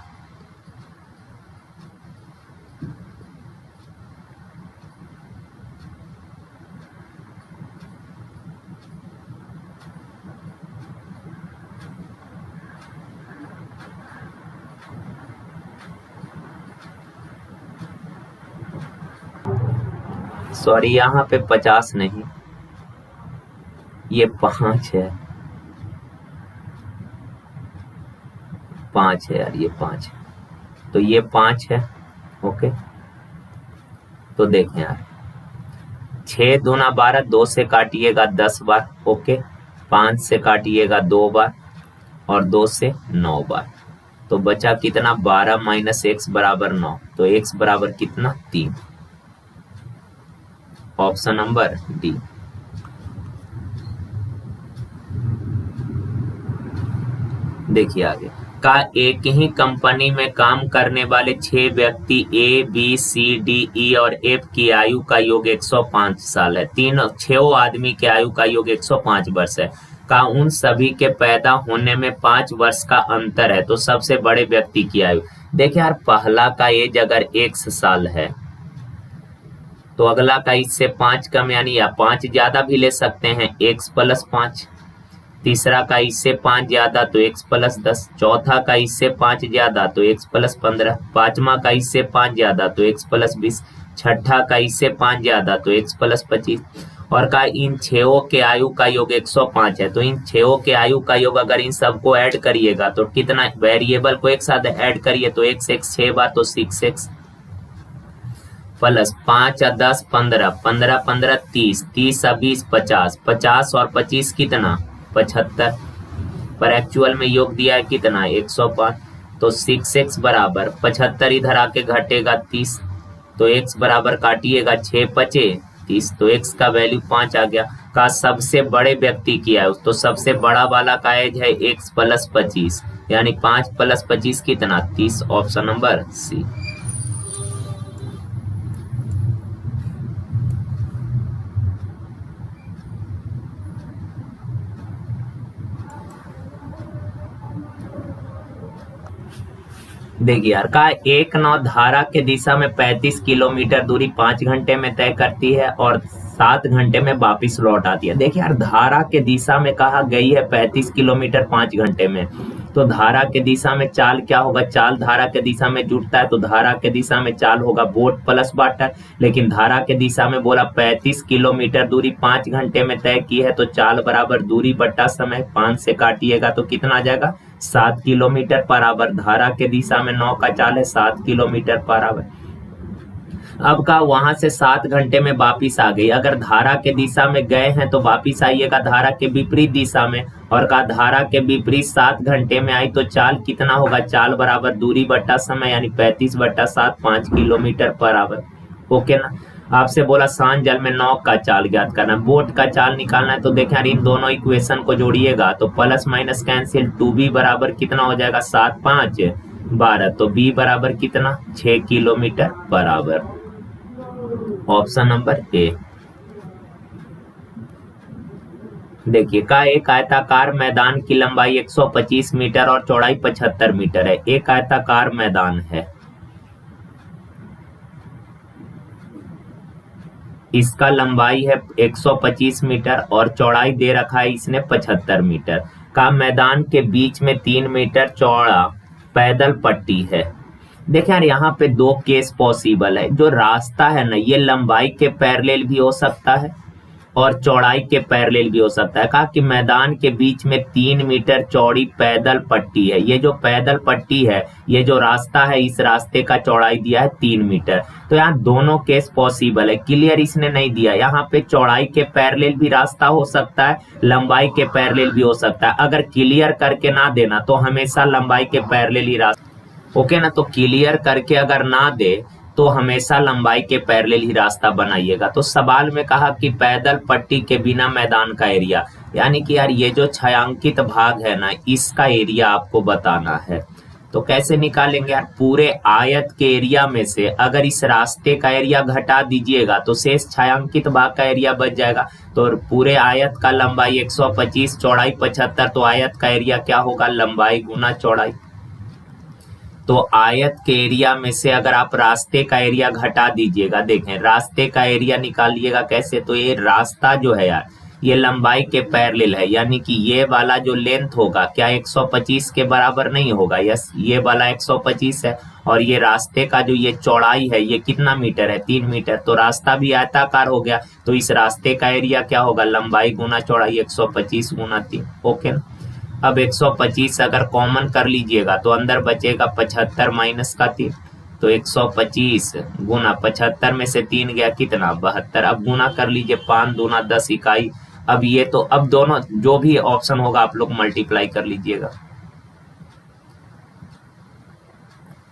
सॉरी, यहाँ पे 50 नहीं, ये 5 है, 5 है यार, ये 5 है, तो ये 5 है। ओके, तो देखें यार 6 दूना 12, 2 से काटिएगा 10 बार, ओके, 5 से काटिएगा 2 बार, और 2 से 9 बार, तो बचा कितना, 12 माइनस x बराबर 9, तो x बराबर कितना, 3। Option number D. देखिए आगे का, एक ही कंपनी में काम करने वाले 6 व्यक्ति A B C D E और एफ की आयु का योग 105 साल है। तीनों 6 आदमी के आयु का योग 105 वर्ष है। का उन सभी के पैदा होने में 5 वर्ष का अंतर है, तो सबसे बड़े व्यक्ति की आयु। देखिए यार, पहला का एज अगर 1 साल है, तो अगला का इससे 5 कम, यानी या 5 ज्यादा भी ले सकते हैं, x + 5। तीसरा का इससे 5 ज्यादा, तो x + 10। चौथा का इससे 5 ज्यादा, तो x + 15। पांचवा का इससे 5 ज्यादा, तो x + 20। छठा का इससे 5 ज्यादा, तो x + 25। और का इन 6 के आयु का योग 105 है, तो इन 6 के आयु का योग अगर इन सबको ऐड करिएगा तो कितना, वेरिएबल को एक साथ ऐड करिए तो x 6 बार, तो 6x प्लस 5 और 10 15, 15 15 30, 30 और 20 50, 50 और 25 कितना, 75। पर एक्चुअल में योग दिया है कितना, 105, तो 6x बराबर 75 इधर आके घटेगा 30, तो x बराबर काटिएगा 6 5 30, तो x का वैल्यू 5 आ गया। का सबसे बड़े व्यक्ति की आयु, तो सबसे बड़ा वाला का एज है x + 25, यानी 5 + 25 कितना, 30। Option number C. देखिए यार, का 1-9 धारा के दिशा में 35 किलोमीटर दूरी 5 घंटे में तय करती है और 7 घंटे में वापिस लौट आती है। देखिए यार, धारा के दिशा में कहा गई है 35 किलोमीटर 5 घंटे में, तो धारा के दिशा में चाल क्या होगा, चाल धारा के दिशा में जुड़ता है तो धारा के दिशा में चाल होगा वोट प्लस वाटर। लेकिन धारा के दिशा में बोला 35 किलोमीटर दूरी 5 घंटे में तय की है, तो चाल बराबर दूरी बट्टा समय, 5 से काटिएगा तो कितना आ जाएगा 7 किलोमीटर पर आवर। धारा के दिशा में 9 का चाल है 7 किलोमीटर पर आवर। अब का वहां से 7 घंटे में वापिस आ गई। अगर धारा के दिशा में गए हैं तो वापिस आइएगा धारा के विपरीत दिशा में, और का धारा के विपरीत 7 घंटे में आई तो चाल कितना होगा, चाल बराबर दूरी बट्टा समय यानी 35/7 5 किलोमीटर पर आवर। ओके ना। आपसे बोला सांड जल में नाव का चाल ज्ञात करना, बोट का चाल निकालना है। तो देखें यार इन दोनों इक्वेशन को जोड़िएगा तो प्लस माइनस कैंसिल, 2b बराबर कितना हो जाएगा 7 5 12, तो b बराबर कितना 6 kilometre per hour. Option number A. देखिए का एक आयताकार मैदान की लंबाई 125 मीटर और चौड़ाई 75 मीटर है। एक आयताकार मैदान है, इसका लंबाई है 125 मीटर और चौड़ाई दे रखा है इसने 75 मीटर का। मैदान के बीच में 3 मीटर चौड़ा पैदल पट्टी है। देखें यार यहाँ पे 2 केस पॉसिबल है। जो रास्ता है ना ये लंबाई के पैरेलल भी हो सकता है और चौड़ाई के पैरेलल भी हो सकता है। कहा कि मैदान के बीच में 3 मीटर चौड़ी पैदल पट्टी है। ये जो पैदल पट्टी है, ये जो रास्ता है, इस रास्ते का चौड़ाई दिया है 3 मीटर। तो यहाँ दोनों केस पॉसिबल है। क्लियर इसने नहीं दिया। यहाँ पे चौड़ाई के पैरेलल भी रास्ता हो सकता है, लंबाई के पैरेलल भी हो सकता है। अगर क्लियर करके ना देना तो हमेशा लंबाई के पैरेलल ही रास्ता। ओके ना। तो क्लियर करके अगर ना दे तो हमेशा लंबाई के पैरेलल ही रास्ता बनाइएगा। तो सवाल में कहा कि पैदल पट्टी के बिना मैदान का एरिया, यानी कि यार ये जो छायांकित भाग है ना इसका एरिया आपको बताना है। तो कैसे निकालेंगे यार, पूरे आयत के एरिया में से अगर इस रास्ते का एरिया घटा दीजिएगा तो शेष छायांकित भाग का एरिया बच जाएगा। तो पूरे आयत का लंबाई 125 चौड़ाई 75, तो आयत का एरिया क्या होगा, लंबाई गुना चौड़ाई। तो आयत के एरिया में से अगर आप रास्ते का एरिया घटा दीजिएगा, देखें रास्ते का एरिया निकालिएगा कैसे, तो ये रास्ता जो है यार ये लंबाई के पैरेलल है, यानी कि ये वाला जो लेंथ होगा क्या 125 के बराबर नहीं होगा। यस, ये वाला 125 है और ये रास्ते का जो ये चौड़ाई है ये कितना मीटर है, 3 मीटर। तो रास्ता भी आयताकार हो गया, तो इस रास्ते का एरिया क्या होगा, लंबाई गुना चौड़ाई 125 गुना 3। ओके ना। अब 125 अगर कॉमन कर लीजिएगा तो अंदर बचेगा 75 माइनस का 3, तो 125 गुना 75 में से 3 गया कितना 72। अब गुना कर लीजिए 5 दूना 10 इकाई। अब ये तो अब दोनों जो भी ऑप्शन होगा आप लोग मल्टीप्लाई कर लीजिएगा।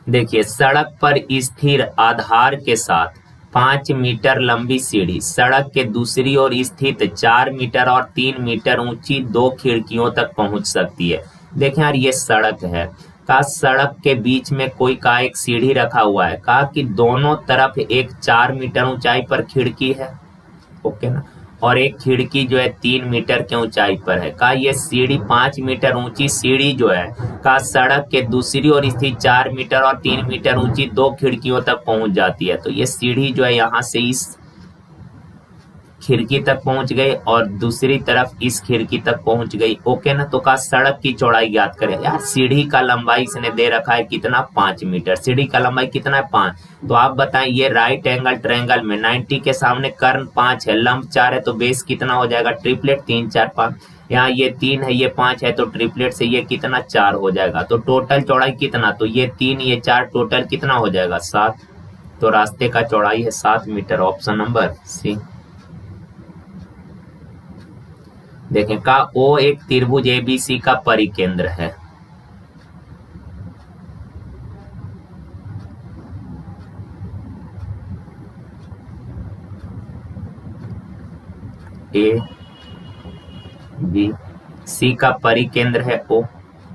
देखिए सड़क पर स्थिर आधार के साथ 5 मीटर लंबी सीढ़ी सड़क के दूसरी ओर स्थित 4 मीटर और 3 मीटर ऊंची 2 खिड़कियों तक पहुंच सकती है। देखें यार ये सड़क है, का सड़क के बीच में कोई का एक सीढ़ी रखा हुआ है, कहा कि दोनों तरफ एक 4 मीटर ऊंचाई पर खिड़की है। ओके ना। और एक खिड़की जो है 3 मीटर के ऊंचाई पर है। का ये सीढ़ी 5 मीटर ऊंची सीढ़ी जो है का सड़क के दूसरी ओर स्थित 4 मीटर और 3 मीटर ऊंची 2 खिड़कियों तक पहुंच जाती है। तो ये सीढ़ी जो है यहाँ से इस खिड़की तक पहुंच गई और दूसरी तरफ इस खिड़की तक पहुंच गई। ओके ना। तो का सड़क की चौड़ाई ज्ञात करें। यार सीढ़ी का लंबाई इसने दे रखा है कितना 5 मीटर, सीढ़ी का लंबाई कितना है 5। तो आप बताएं ये राइट एंगल ट्रायंगल में 90 के सामने कर्ण 5 है, लंब 4 है, तो बेस कितना हो जाएगा, ट्रिपलेट 3 4 5। यहाँ ये 3 है ये 5 है, तो ट्रिपलेट से ये कितना 4 हो जाएगा। तो टोटल चौड़ाई कितना, तो ये 3 ये 4 टोटल कितना हो जाएगा 7। तो रास्ते का चौड़ाई है 7 मीटर। ऑप्शन नंबर सी। देखें का ओ एक त्रिभुज एबीसी का परिकेंद्र है। ए बी सी का परिकेंद्र है ओ।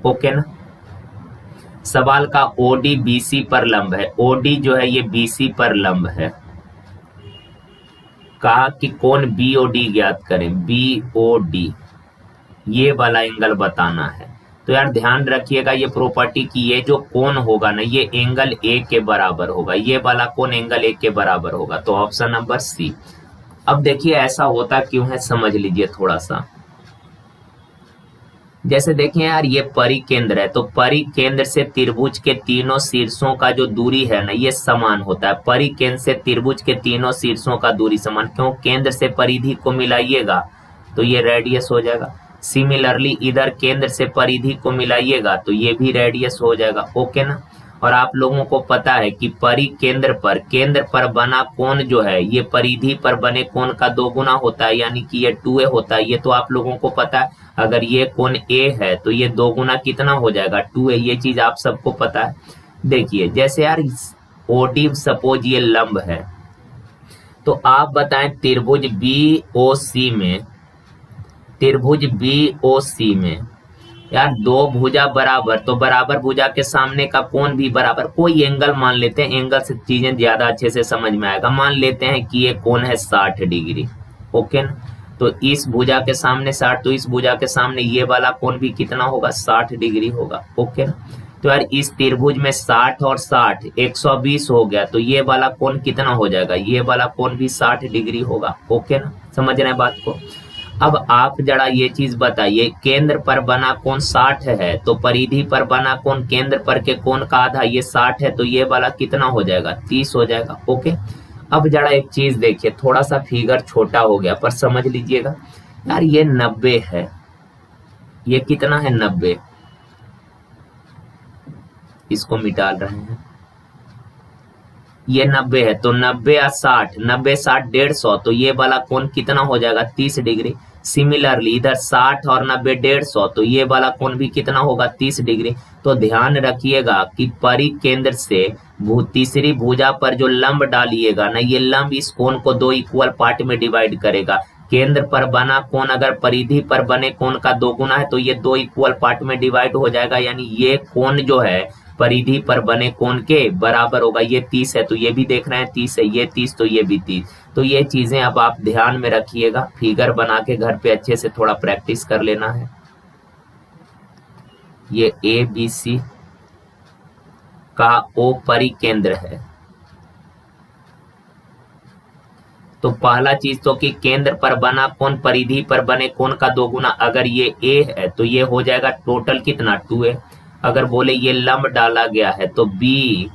ओके ना। सवाल का ओडी बीसी पर लंब है। ओडी जो है ये बीसी पर लंब है। कहा कि कौन बीओडी ज्ञात करें, बीओडी ये वाला एंगल बताना है। तो यार ध्यान रखिएगा ये प्रॉपर्टी की ये जो कोण होगा ना ये एंगल ए के बराबर होगा, ये वाला कोण एंगल ए के बराबर होगा। तो ऑप्शन नंबर सी। अब देखिए ऐसा होता क्यों है समझ लीजिए थोड़ा सा। जैसे देखें यार, ये परिकेंद्र है, तो परिकेंद्र से त्रिभुज के तीनों शीर्षों का जो दूरी है ना, ये समान होता है। परिकेंद्र से त्रिभुज के तीनों शीर्षों का दूरी समान, क्यों? केंद्र से परिधि को मिलाइएगा तो ये रेडियस हो जाएगा। सिमिलरली इधर केंद्र से परिधि को मिलाइएगा तो ये भी रेडियस हो जाएगा। ओके ना। और आप लोगों को पता है कि परिकेंद्र पर, केंद्र पर बना कोण जो है, ये परिधि पर बने कोण का 2 गुना होता है, यानी कि ये 2a होता है। ये तो आप लोगों को पता है। अगर ये कोण a है तो ये 2 गुना कितना हो जाएगा? 2a। ये चीज आप सबको पता है। देखिए, जैसे यार OD सपोज ये लंब है, तो आप बताएं त्रिभुज BOC में, त्रिभुज BOC में यार 2 भुजा बराबर, तो बराबर भुजा के सामने का कोण भी बराबर। कोई एंगल मान लेते हैं, एंगल से चीजें ज्यादा अच्छे से समझ में आएगा। मान लेते हैं कि ये कोण है 60 डिग्री। ओके ना। तो इस भुजा के सामने 60, तो इस भुजा के सामने ये वाला कोण भी कितना होगा? 60 डिग्री होगा। ओके ना। तो यार इस त्रिभुज में 60 और 60 120 हो गया, तो ये वाला कोण कितना हो जाएगा? ये वाला कोण भी 60 डिग्री होगा। ओके ना, समझ रहे हैं बात को? अब आप जरा ये चीज बताइए, केंद्र पर बना कोण 60 है, तो परिधि पर बना कोण केंद्र पर के कोण का आधा, ये 60 है, तो ये वाला कितना हो जाएगा? 30 हो जाएगा। ओके। अब जरा एक चीज देखिए, थोड़ा सा फिगर छोटा हो गया पर समझ लीजिएगा यार, ये 90 है, ये कितना है? 90। इसको मिटा रहे हैं, ये 90 है, तो 90 या 60, 90 60 150, तो ये वाला कोण कितना हो जाएगा? 30 डिग्री। सिमिलरली इधर 60 और 90 150, तो ये वाला कोण भी कितना होगा? 30 डिग्री। तो ध्यान रखिएगा कि परिकेंद्र से तीसरी भुजा पर जो लंब डालिएगा ना, ये लंब इस कोण को 2 इक्वल पार्ट में डिवाइड करेगा। केंद्र पर बना कोण अगर परिधि पर बने कोण का 2 गुना है, तो ये 2 इक्वल पार्ट में डिवाइड हो जाएगा, यानी ये कोण जो है परिधि पर बने कोण के बराबर होगा। ये 30 है, तो ये भी देख रहे हैं 30 है, ये 30, तो ये भी 30। तो ये चीजें अब आप ध्यान में रखिएगा, फिगर बना के घर पे अच्छे से थोड़ा प्रैक्टिस कर लेना है। ये ABC का O परिकेंद्र है, तो पहला चीज तो कि केंद्र पर बना कोण परिधि पर बने कोण का 2 गुना। अगर ये A है तो ये हो जाएगा टोटल कितना? 2A। अगर बोले ये लंब डाला गया है तो BOD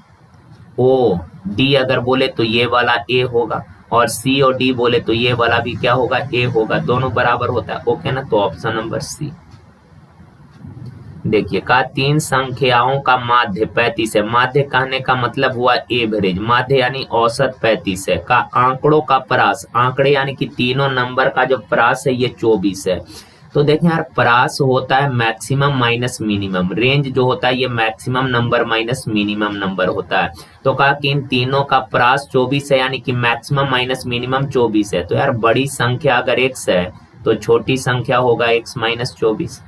अगर बोले तो ये वाला A होगा, और C और D बोले तो ये वाला भी क्या होगा? A होगा। दोनों बराबर होता है। ओके ना। तो ऑप्शन नंबर C। देखिए, का 3 संख्याओं का माध्य 35 है। माध्य कहने का मतलब हुआ एवरेज, माध्य यानी औसत 35 है। का आंकड़ों का परास, आंकड़े यानी कि तीनों नंबर का जो परास है ये 24 है। तो देखें यार, परास होता है मैक्सिमम माइनस मिनिमम, रेंज जो होता है ये maximum number minus minimum number होता है। तो कहा कि इन तीनों का परास 24 है, यानी कि मैक्सिमम माइनस मिनिमम 24 है। तो यार बड़ी संख्या अगर x है तो छोटी संख्या होगा x माइनस 24।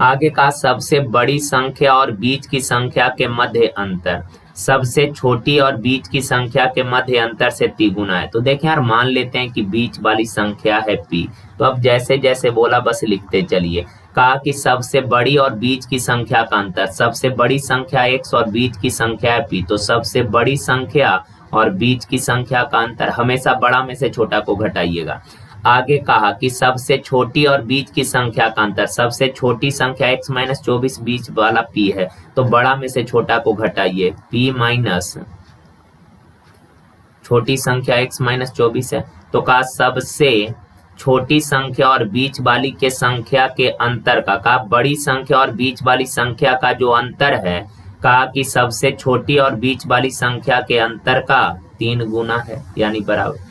आगे का सबसे बड़ी संख्या और बीच की संख्या के मध्य अंतर, सबसे छोटी और बीच की संख्या के मध्य अंतर से तिगुना है। तो देखें यार, मान लेते हैं कि बीच वाली संख्या है p, तो अब जैसे जैसे बोला बस लिखते चलिए। कहा कि सबसे बड़ी और बीच की संख्या का अंतर, सबसे बड़ी संख्या x और बीच की संख्या है p, तो सबसे बड़ी संख्या और बीच की संख्या का अंतर, हमेशा बड़ा में से छोटा को घटाइएगा। आगे कहा कि सबसे छोटी और बीच की संख्या का अंतर, सबसे छोटी संख्या x माइनस 24, बीच वाला p है, तो बड़ा में से छोटा को घटाइए, p माइनस छोटी संख्या x माइनस 24 है। तो कहा सबसे छोटी संख्या और बीच वाली के संख्या के अंतर का, कहा बड़ी संख्या और बीच वाली संख्या का जो अंतर है, कहा कि सबसे छोटी और बीच वाली संख्या के अंतर का 3 गुना है, यानी बराबर।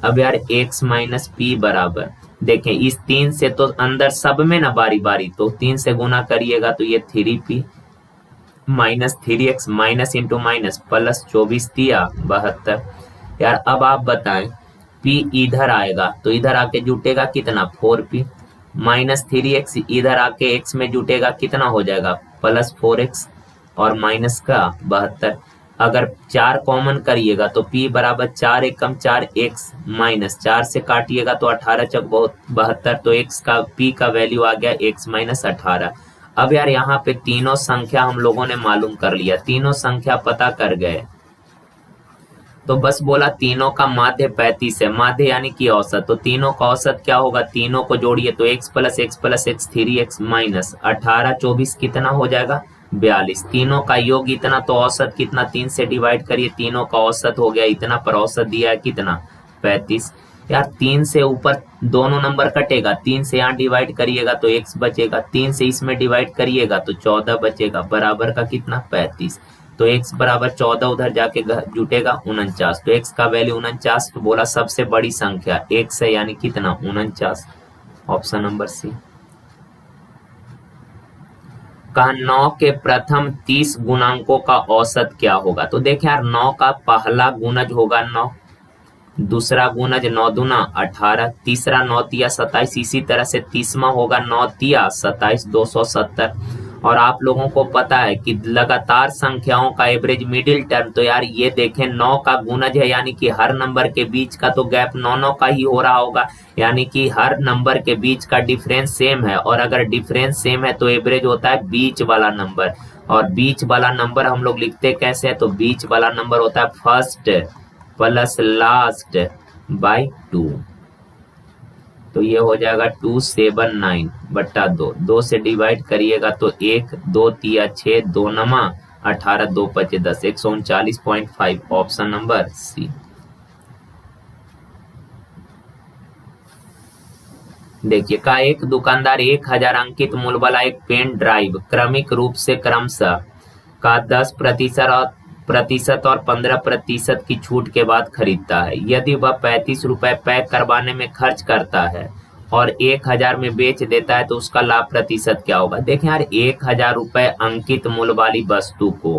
अब यार x माइनस पी बराबर, देखें इस 3 से तो अंदर सब में ना बारी बारी, तो 3 से गुना करिएगा तो ये 3p minus 3x minus into minus plus 24 दिया 72। यार अब आप बताएं, p इधर आएगा तो इधर आके जुटेगा कितना? 4p माइनस 3x इधर आके x में जुटेगा कितना हो जाएगा? प्लस 4x और माइनस का 72। अगर 4 कॉमन करिएगा तो p बराबर 4 एकम 4 x माइनस 4 से काटिएगा तो 18 चौक 72, तो x का p का वैल्यू आ गया x माइनस 18। अब यार यहाँ पे तीनों संख्या हम लोगों ने मालूम कर लिया, तीनों संख्या पता कर गए। तो बस बोला तीनों का माध्य 35 है, माध्य यानी कि औसत, तो तीनों का औसत क्या होगा, तीनों को जोड़िए तो x plus x plus x 3x minus 18 24 कितना हो जाएगा 42, तीनों का योग इतना, तो औसत कितना 3 से डिवाइड करिए, तीनों का औसत हो गया इतना, पर औसत दिया है कितना 35। यार 3 से ऊपर दोनों नंबर कटेगा, 3 से यहाँ डिवाइड करिएगा तो x बचेगा, 3 से इसमें डिवाइड करिएगा तो 14 बचेगा, बराबर का कितना 35। तो x बराबर 14 उधर जाके जुटेगा 49, तो x का वैल्यू 49, तो बोला सबसे बड़ी संख्या x है यानी कितना 49, ऑप्शन नंबर सी। कहा 9 के प्रथम 30 गुणांकों का औसत क्या होगा, तो देखिए यार 9 का पहला गुणज होगा 9, दूसरा गुणज 9 दूना 18, तीसरा 9 तिया 27, इसी तरह से 30वां होगा 9 तिया 27 270। और आप लोगों को पता है कि लगातार संख्याओं का एवरेज मिडिल टर्म, तो यार ये देखें 9 का गुणज है यानी कि हर नंबर के बीच का तो गैप 9 का ही हो रहा होगा, यानी कि हर नंबर के बीच का डिफरेंस सेम है, और अगर डिफरेंस सेम है तो एवरेज होता है बीच वाला नंबर, और बीच वाला नंबर हम लोग लिखते कैसे है, तो बीच वाला नंबर होता है फर्स्ट प्लस लास्ट बाई 2, तो ये हो जाएगा 279 बट्टा 2, 2 से डिवाइड करिएगा तो 1 2 तिया 6 2 नमा 18 2 पचे 10, 139.5, ऑप्शन नंबर सी। देखिए का एक दुकानदार 1000 अंकित मूल्य वाला एक पेन ड्राइव क्रमिक रूप से क्रमशः का 10% और 15% की छूट के बाद खरीदता है। यदि वह 35 रुपए पैक करवाने में खर्च करता है और 1000 में बेच देता है तो उसका लाभ प्रतिशत क्या होगा। देखें यार 1000 रुपए अंकित मूल्य वाली वस्तु को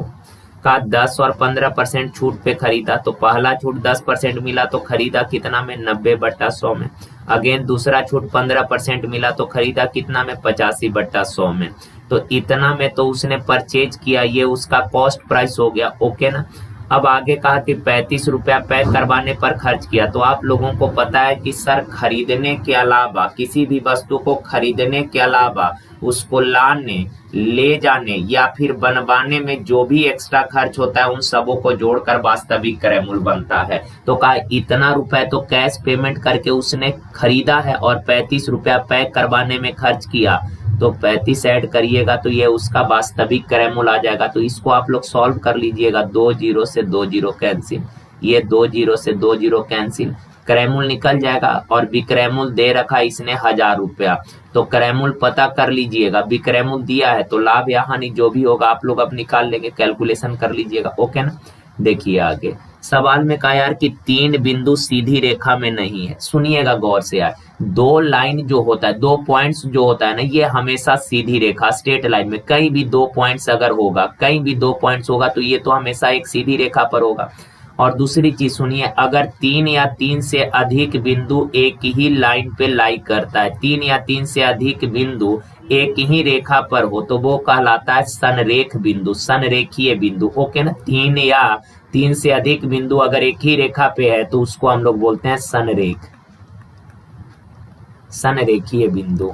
का 10 और 15% छूट पे खरीदा, तो पहला छूट 10% मिला तो खरीदा कितना में 90/100 में, अगेन दूसरा छूट 15% मिला तो खरीदा कितना में 85/100 में, तो इतना में तो उसने परचेज किया, ये उसका कॉस्ट प्राइस हो गया, ओके ना। अब आगे कहा कि 35 रुपया पैक करवाने पर खर्च किया, तो आप लोगों को पता है कि सर खरीदने के अलावा, किसी भी वस्तु को खरीदने के अलावा उसको लाने ले जाने या फिर बनवाने में जो भी एक्स्ट्रा खर्च होता है उन सबों को जोड़कर वास्तविक क्रय मूल्य बनता है। तो कहा इतना रुपए तो कैश पेमेंट करके उसने खरीदा है और 35 रुपया पैक करवाने में खर्च किया, तो 35 ऐड करिएगा तो ये उसका वास्तविक क्रय मूल्य आ जाएगा। तो इसको आप लोग सॉल्व कर लीजिएगा, 2 0 से 2 0 कैंसिल, ये 2 0 से 2 0 कैंसिल, क्रय मूल्य निकल जाएगा। और विक्रय मूल्य दे रखा इसने 1000 रुपया, तो क्रय मूल्य पता कर लीजिएगा, विक्रय मूल्य दिया है तो लाभ या हानि जो भी होगा आप लोग अब निकाल लेंगे, कैलकुलेशन कर लीजिएगा, ओके ना। देखिए आगे सवाल में कहा यार कि 3 बिंदु सीधी रेखा में नहीं है, सुनिएगा गौर से यार, 2 लाइन जो होता है, 2 पॉइंट्स जो होता है ना, ये हमेशा सीधी रेखा स्ट्रेट लाइन में, कहीं भी 2 पॉइंट्स अगर होगा, कहीं भी 2 पॉइंट्स होगा तो ये तो हमेशा एक सीधी रेखा पर होगा। और दूसरी चीज सुनिए, अगर 3 या 3 से अधिक बिंदु एक ही लाइन पे लाई करता है, 3 या 3 से अधिक बिंदु एक ही रेखा पर हो तो वो कहलाता है संरेख बिंदु, संरेखीय बिंदु, ओके ना। 3 या 3 से अधिक बिंदु अगर एक ही रेखा पे है तो उसको हम लोग बोलते हैं संरेख, संरेखीय बिंदु,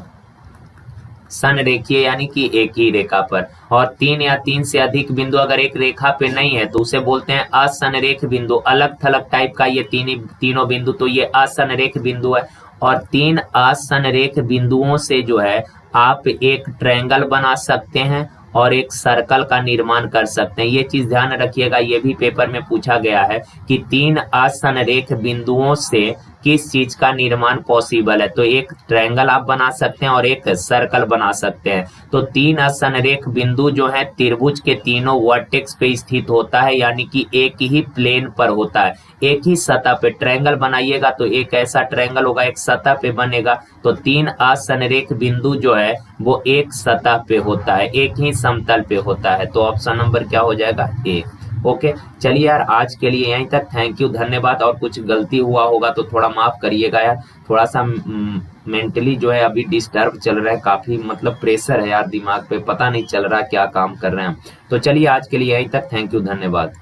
संरेखीय यानी कि एक ही रेखा पर। और 3 या 3 से अधिक बिंदु अगर एक रेखा पे नहीं है तो उसे बोलते हैं असंरेख बिंदु, अलग थलग टाइप का ये तीनों बिंदु, तो ये असंरेख बिंदु है। और 3 असंरेख बिंदुओं से जो है आप एक ट्रायंगल बना सकते हैं और एक सर्कल का निर्माण कर सकते हैं। ये चीज ध्यान रखिएगा, ये भी पेपर में पूछा गया है कि 3 असंरेख बिंदुओं से किस चीज का निर्माण पॉसिबल है, तो एक ट्रायंगल आप बना सकते हैं और एक सर्कल बना सकते हैं। तो 3 असंरेख बिंदु जो है त्रिभुज के तीनों वर्टेक्स पे स्थित होता है, यानी कि एक ही प्लेन पर होता है, एक ही सतह पे। ट्रायंगल बनाइएगा तो एक ऐसा ट्रायंगल होगा, एक सतह पे बनेगा, तो 3 असंरेख बिंदु जो है वो एक सतह पे होता है, एक ही समतल पे होता है। तो ऑप्शन नंबर क्या हो जाएगा, ए, ओके। चलिए यार आज के लिए यहीं तक, थैंक यू, धन्यवाद। और कुछ गलती हुआ होगा तो थोड़ा माफ करिएगा यार, थोड़ा सा मेंटली जो है अभी डिस्टर्ब चल रहा है, काफी मतलब प्रेशर है यार दिमाग पे, पता नहीं चल रहा क्या काम कर रहे हैं हम। तो चलिए आज के लिए यहीं तक, थैंक यू, धन्यवाद।